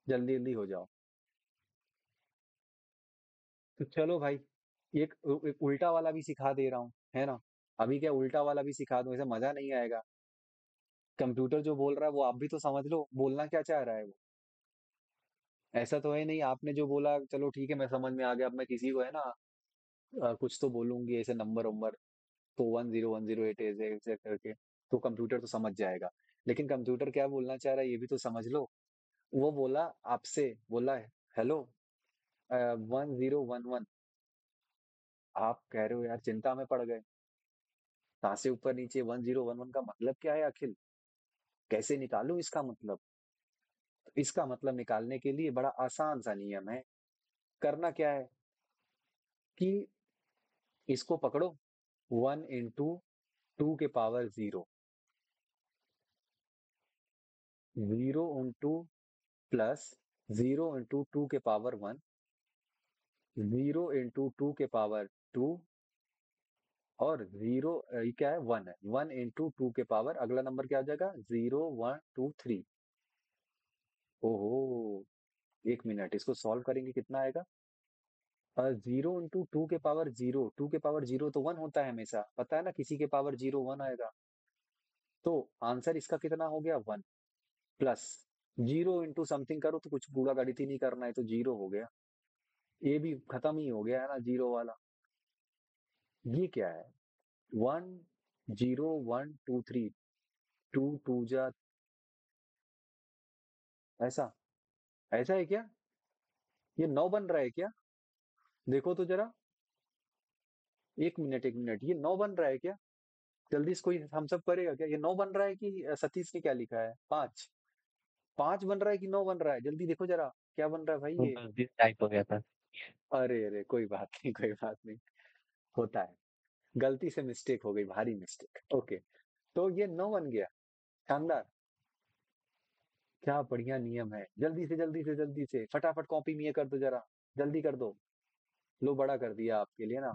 जल्दी जल्दी हो जाओ। तो चलो भाई, एक उल्टा वाला भी सिखा दे रहा हूँ, है ना। अभी क्या उल्टा वाला भी सिखा दूं, ऐसा मजा नहीं आएगा। कंप्यूटर जो बोल रहा है वो आप भी तो समझ लो, बोलना क्या चाह रहा है वो। ऐसा तो है नहीं, आपने जो बोला चलो ठीक है, मैं समझ में आ गया, अब मैं किसी को है ना कुछ तो बोलूंगी ऐसे नंबर वंबर, तो 101008 ऐसे ऐसे करके, तो कंप्यूटर तो समझ जाएगा। लेकिन कंप्यूटर क्या बोलना चाह रहा है ये भी तो समझ लो। वो बोला आपसे, बोला हेलो 1011, आप कह रहे हो यार चिंता में पड़ गए, कहाँ से ऊपर नीचे 1011 का मतलब क्या है अखिल, कैसे निकालूं इसका मतलब। तो इसका मतलब निकालने के लिए बड़ा आसान सा नियम है। करना क्या है कि इसको पकड़ो, 1 into 2 के पावर 0, 0 into प्लस 0 into 2 के पावर 1, 0 into 2 के पावर 2, और जीरो, ये क्या है, 1 है, 1 into 2 के पावर, अगला नंबर क्या आ जाएगा, 0 1 2 3। ओहो, 1 मिनट, इसको सॉल्व करेंगे कितना आएगा। 0 into 2 के पावर 0, 2 के पावर 0 तो 1 होता है हमेशा, पता है ना, किसी के पावर 0 1 आएगा। तो आंसर इसका कितना हो गया, 1, प्लस 0 into समथिंग करो तो कुछ पूरा गणित ही नहीं करना है, तो 0 हो गया, ये भी खत्म ही हो गया है ना, 0 वाला। ये क्या है, 1 0 1 2 3, 2 2 जा, ऐसा, ऐसा है क्या, ये 9 बन रहा है क्या, देखो तो जरा, 1 मिनट 1 मिनट, ये 9 बन रहा है क्या, जल्दी इसको हम सब करेगा क्या, ये 9 बन रहा है कि सतीश ने क्या लिखा है, 5, 5 बन रहा है कि 9 बन रहा है, जल्दी देखो जरा, क्या बन रहा है भाई तो ये। गलती से टाइप हो गया था। अरे अरे, कोई बात नहीं, कोई बात नहीं, होता है, गलती से मिस्टेक हो गई, भारी मिस्टेक, ओके। तो ये 9 बन गया, शानदार, क्या बढ़िया नियम है, जल्दी से जल्दी से जल्दी से फटाफट कॉपी में ये कर दो जरा, जल्दी कर दो। लो, बड़ा कर दिया आपके लिए ना,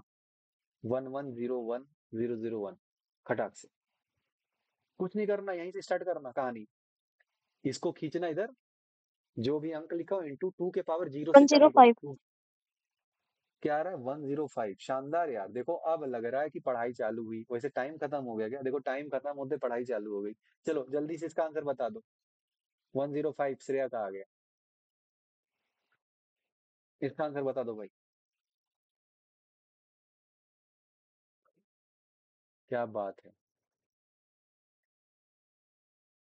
1 1 0 1 0 0 1, खटाक से, कुछ नहीं करना, यहीं से स्टार्ट करना कहानी, इसको खींचना इधर, जो भी अंक लिखा हो इंटू 2 के पावर 0 से कर दो। 105। क्या आ रहा है, 105, शानदार यार, देखो अब लग रहा है कि पढ़ाई चालू हुई, वैसे टाइम खत्म हो गया क्या, देखो टाइम खत्म होते पढ़ाई चालू हो गई। चलो जल्दी से इसका आंसर बता दो, 105, श्रेया का आ गया, इसका आंसर बता दो भाई, क्या बात है,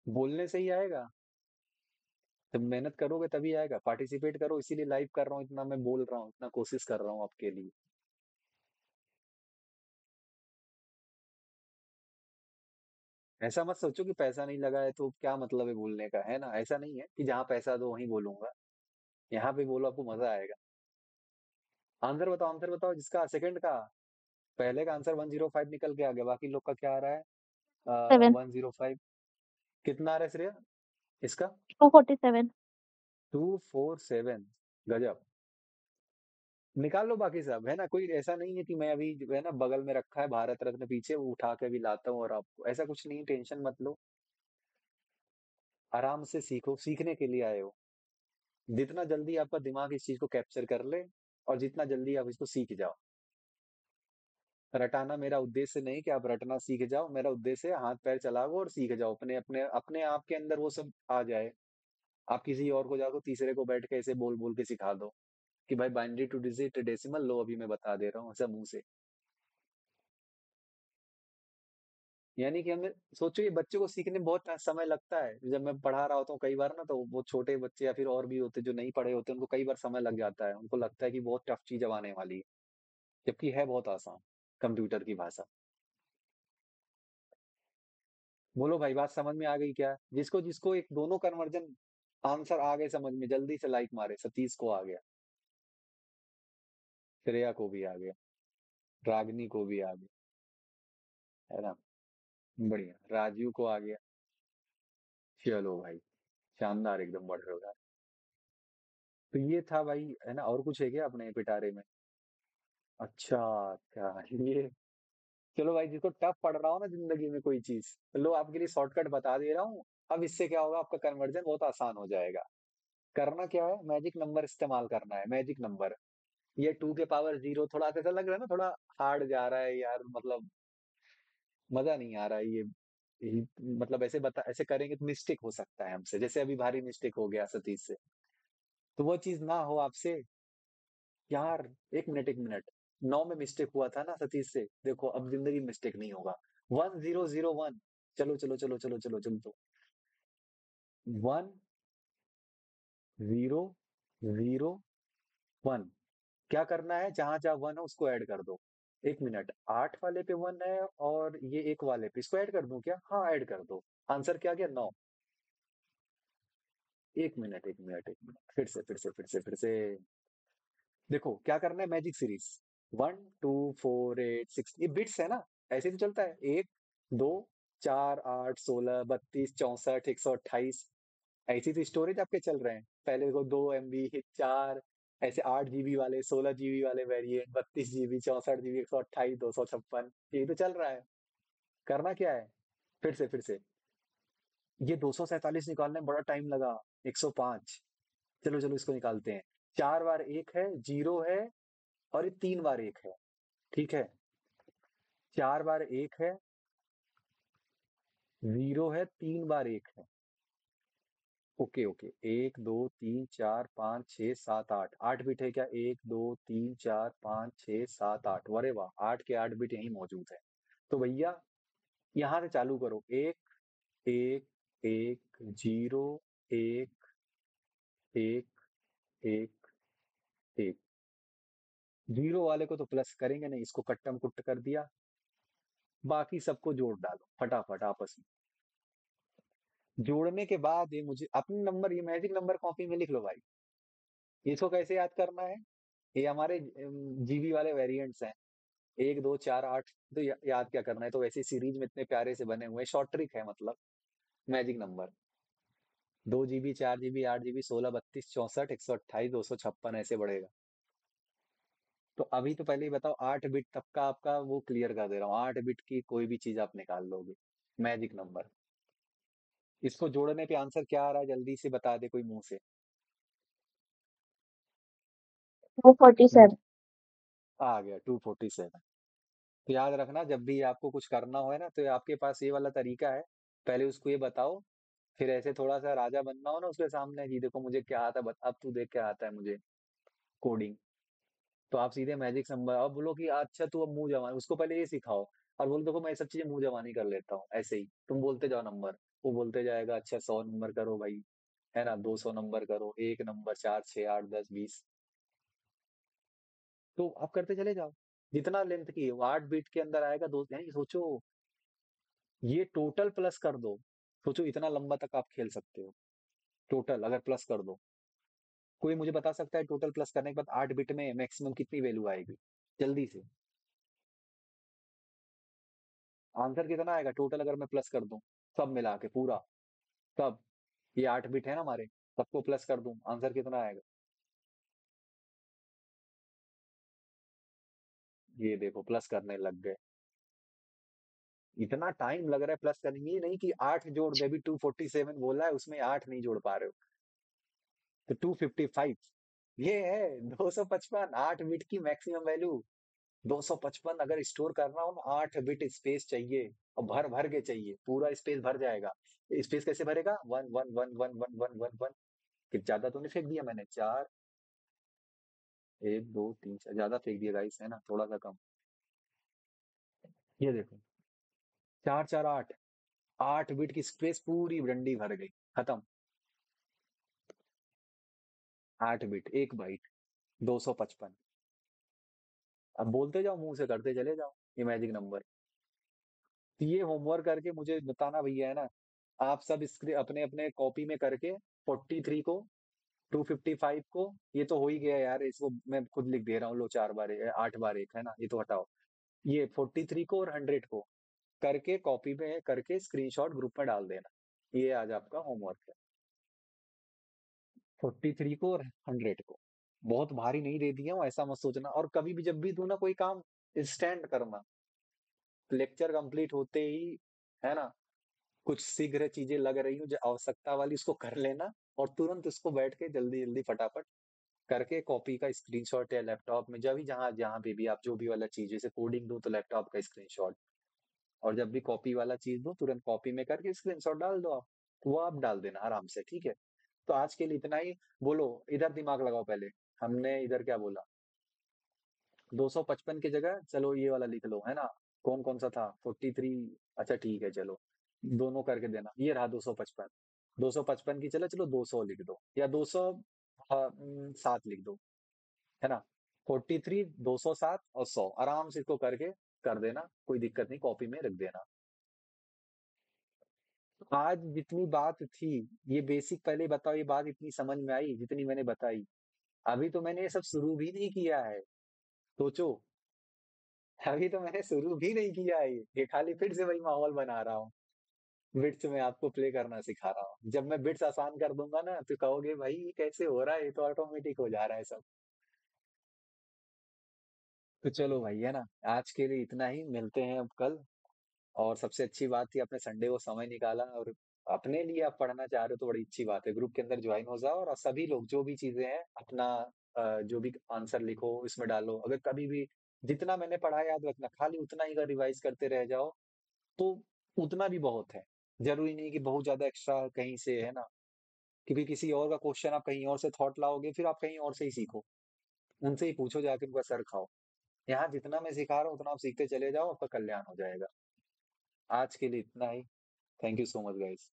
बोलने से ही आएगा, जब मेहनत करोगे तभी आएगा, पार्टिसिपेट करो, इसीलिए लाइव कर रहा हूँ, इतना मैं बोल रहा हूँ, इतना कोशिश कर रहा हूँ आपके लिए। ऐसा मत सोचो कि पैसा नहीं लगा है तो क्या मतलब है बोलने का, है ना, ऐसा नहीं है कि जहाँ पैसा दो वहीं बोलूंगा, यहाँ पे बोलो, आपको मजा आएगा। आंसर बताओ जिसका सेकंड का, पहले का आंसर 105 निकल के आ गया, बाकी लोग का क्या आ रहा है, 7। 105, कितना आ रहा है श्रेया इसका, 247। 247, गजब, निकाल लो बाकी सब, है ना, कोई ऐसा नहीं है कि मैं अभी जो है ना बगल में रखा है भारत रत्न पीछे, वो उठा के भी लाता हूँ और आपको, ऐसा कुछ नहीं, टेंशन मत लो, आराम से सीखो, सीखने के लिए आए हो, जितना जल्दी आपका दिमाग इस चीज को कैप्चर कर ले और जितना जल्दी आप इसको सीख जाओ। रटाना मेरा उद्देश्य नहीं कि आप रटना सीख जाओ, मेरा उद्देश्य है हाथ पैर चलाओ और सीख जाओ, अपने अपने अपने आप के अंदर वो सब आ जाए। आप किसी और को जाको तीसरे को बैठ के ऐसे बोल बोल के सिखा दो कि भाई बाइनरी टू डिजिट डेसिमल लो, अभी मैं बता दे रहा हूँ ऐसा मुंह से। यानी कि हमें सोचो ये बच्चों को सीखने में बहुत समय लगता है। जब मैं पढ़ा रहा होता हूँ कई बार ना, तो वो छोटे बच्चे या फिर और भी होते जो नहीं पढ़े होते, उनको कई बार समय लग जाता है। उनको लगता है कि बहुत टफ चीज अब आने वाली है, जबकि है बहुत आसान कंप्यूटर की भाषा। बोलो भाई, बात समझ में आ गई क्या? जिसको जिसको एक दोनों कन्वर्जन आंसर आ गए समझ में, जल्दी से लाइक मारे। सतीश को आ गया, श्रेया को भी आ गया, रागनी को भी आ गया, है ना? बढ़िया, राजू को आ गया। चलो भाई, शानदार, एकदम बढ़ रहे हो यार। तो ये था भाई, है ना? और कुछ है क्या अपने पिटारे में? अच्छा, क्या ये? चलो भाई, जिसको टफ पड़ रहा हो ना जिंदगी में कोई चीज, तो लो आपके लिए शॉर्टकट बता दे रहा हूँ। अब इससे क्या होगा, आपका कन्वर्जन बहुत आसान हो जाएगा। करना क्या है, मैजिक नंबर इस्तेमाल करना है। मैजिक नंबर, ये 2 के पावर 0 थोड़ा ऐसा लग रहा है ना, थोड़ा हार्ड जा रहा है यार, मतलब मजा नहीं आ रहा है मतलब ऐसे बता, ऐसे करेंगे तो मिस्टेक हो सकता है हमसे, जैसे अभी भारी मिस्टेक हो गया सतीश से। तो वो चीज ना हो आपसे यार। एक मिनट, 9 में मिस्टेक हुआ था ना सतीश से, देखो अब जिंदगी में मिस्टेक नहीं होगा। 1001, चलो चलो चलो चलो चलो चलो तो 1001। क्या करना है, जहां जहां 1 है उसको ऐड कर दो। एक मिनट, 8 वाले पे 1 है और ये एक वाले पे, इसको ऐड कर दूं क्या? हाँ, ऐड कर दो। आंसर क्या गया, 9। एक मिनट, फिर से देखो क्या करना है, मैजिक सीरीज। 1 2 4 8 6, ये बिट्स है ना, ऐसे तो चलता है। 1 2 4 8 16 32 64 128। ऐसी तो स्टोरेज आपके चल रहे हैं। पहले को 2 MB, 4, ऐसे 8 GB वाले, 16 GB वाले वेरिएंट, 32 GB, 64 GB, 128, 256, ये तो चल रहा है। करना क्या है, फिर से ये 247 निकालने में बड़ा टाइम लगा। 105, चलो चलो इसको निकालते हैं। 4 बार 1 है, 0 है, और ये 3 बार 1 है। ठीक है, 4 बार 1 है, 0 है, 3 बार 1 है। ओके ओके, 1 2 3 4 5 6 7 8, 8 बिट है क्या? 1 2 3 4 5 6 7 8, अरे वाह, 8 के 8 बिट यही मौजूद है। तो भैया यहाँ से चालू करो। एक, एक, एक, 0, एक, एक, एक, एक। 0 वाले को तो प्लस करेंगे नहीं, इसको कट्टम कुट्ट कर दिया। बाकी सबको जोड़ डालो फटाफट आपस में। जोड़ने के बाद ये मुझे अपने नंबर, ये मैजिक नंबर कॉपी में लिख लो भाई। इसको कैसे याद करना है, ये हमारे जीबी वाले वेरिएंट्स हैं। 1 2 4 8, तो याद क्या करना है, तो वैसे सीरीज में इतने प्यारे से बने हुए शॉर्ट ट्रिक है मतलब। Magic number 2 GB, 4 GB, 8 GB, 16 32 64 128 256 ऐसे बढ़ेगा। तो अभी तो पहले ही बताओ, 8 बिट तक का आपका वो क्लियर कर दे रहा हूँ। 8 बिट की कोई भी चीज आप निकाल लोगे, मैजिक नंबर। इसको जोड़ने पे आंसर क्या आ रहा है, जल्दी से बता दे कोई मुंह से। 247। आ गया 247। तो याद रखना, जब भी आपको कुछ करना हो है ना, तो आपके पास ये वाला तरीका है। पहले उसको ये बताओ, फिर ऐसे थोड़ा सा राजा बनना हो ना उसके सामने, जी देखो मुझे क्या आता है, अब तू देख क्या आता है मुझे, कोडिंग। तो आप सीधे मैजिक नंबर, अब बोलो कि अच्छा तू अब मुंह जमा, उसको पहले ये सिखाओ। और बोलो देखो मैं ये सब चीजें मुंह जबानी कर लेता हूँ, ऐसे ही तुम बोलते जाओ नंबर। वो बोलते जाएगा, अच्छा 100 नंबर करो भाई, है ना? 200 नंबर करो, 1 नंबर, 4 6 8 10 20। तो आप करते चले जाओ, जितना लेंथ की है वो 8 बिट के अंदर आएगा। दो यानी सोचो, ये टोटल प्लस कर दो। सोचो इतना लंबा तक आप खेल सकते हो। टोटल अगर प्लस कर दो, कोई मुझे बता सकता है टोटल प्लस करने के बाद 8 बिट में मैक्सिमम कितनी वैल्यू आएगी? जल्दी से आंसर कितना आएगा टोटल, अगर मैं प्लस कर दूं सब मिला के पूरा, सब। ये 8 बिट है ना हमारे, सबको प्लस कर दूं, आंसर कितना आएगा? ये देखो प्लस करने लग गए। इतना टाइम लग रहा है प्लस करने में, ये नहीं कि 8 जोड़ दे। अभी 247 बोला है, उसमें 8 नहीं जोड़ पा रहे हो, तो 255। ये है 255, 8 बिट की मैक्सिमम वैल्यू। 255 अगर स्टोर करना हो ना, 8 बिट स्पेस चाहिए। और भर भर के चाहिए, पूरा स्पेस भर जाएगा। स्पेस कैसे भरेगा, 1 1 1 1 1 1 1। कि ज्यादा तो नहीं फेंक दिया मैंने, 4, 1 2 3 4, ज्यादा फेंक दिया गाइस, है ना? थोड़ा सा कम। ये देखो, चार चार आठ, 8 बिट की स्पेस पूरी डंडी भर गई, खत्म। 8 बिट, 1 बाइट, 255। अब बोलते जाओ, मुंह से करते चले जाओ ये मैजिक नंबर। तो ये होमवर्क करके मुझे बताना भैया, है ना। आप सब अपने अपने कॉपी में करके 43 को, 255 को, ये तो हो ही गया यार, इसको मैं खुद लिख दे रहा हूँ, लो 4 बार 8 बार एक, है ना, ये तो हटाओ। ये 43 को और 100 को करके कॉपी में करके स्क्रीनशॉट ग्रुप में डाल देना। ये आज आपका होमवर्क है। 43 को और 100 को। बहुत भारी नहीं दे दिया हूँ, ऐसा मत सोचना। और कभी भी जब भी तू ना कोई काम इंस्टेंट करना, लेक्चर कंप्लीट होते ही, है ना, कुछ शीघ्र चीजें लग रही हो जो आवश्यकता वाली, उसको कर लेना। और तुरंत उसको बैठ के जल्दी जल्दी फटाफट करके कॉपी का स्क्रीनशॉट, या लैपटॉप में जब भी जहां जहां पे भी आप जो भी वाला चीज, जैसे कोडिंग दो तो लैपटॉप का स्क्रीनशॉट, और जब भी कॉपी वाला चीज दो तुरंत कॉपी में करके स्क्रीनशॉट डाल दो आप। तो वो आप डाल देना आराम से, ठीक है। तो आज के लिए इतना ही। बोलो, इधर दिमाग लगाओ पहले। हमने इधर क्या बोला? 255 की जगह चलो ये वाला लिख लो, है ना। कौन कौन सा था? 43। अच्छा ठीक है, चलो दोनों करके देना। ये रहा 255। 255 की चलो चलो 200 लिख दो, या 207 लिख दो, है ना। 43, 207 और 100, आराम से इसको करके कर देना, कोई दिक्कत नहीं, कॉपी में रख देना। आज जितनी बात थी, ये बेसिक पहले बताओ, ये बात इतनी समझ में आई जितनी मैंने बताई? अभी तो मैंने ये सब शुरू भी नहीं किया है, सोचो। अभी तो मैंने शुरू भी नहीं किया है, ये खाली फिर से वही माहौल बना रहा हूँ। बिट्स में आपको प्ले करना सिखा रहा हूँ। जब मैं बिट्स आसान कर दूंगा ना, तो कहोगे भाई ये कैसे हो रहा है, ये तो ऑटोमेटिक हो जा रहा है सब। तो चलो भाई, है ना, आज के लिए इतना ही, मिलते हैं अब कल। और सबसे अच्छी बात थी आपने संडे को समय निकाला, और अपने लिए आप पढ़ना चाह रहे हो तो बड़ी अच्छी बात है। ग्रुप के अंदर ज्वाइन हो जाओ, और सभी लोग जो भी चीजें हैं अपना जो भी आंसर लिखो इसमें डालो। अगर कभी भी जितना मैंने पढ़ा याद रखना, खाली उतना ही अगर रिवाइज करते रह जाओ तो उतना भी बहुत है। जरूरी नहीं कि बहुत ज्यादा एक्स्ट्रा कहीं से, है ना। क्योंकि किसी और का क्वेश्चन आप कहीं और से थॉट लाओगे, फिर आप कहीं और से ही सीखो। उनसे ही पूछो जाके, उनका सर खाओ। यहाँ जितना मैं सिखा रहा हूँ उतना आप सीखते चले जाओ, आपका कल्याण हो जाएगा। आज के लिए इतना ही। Thank you so much guys.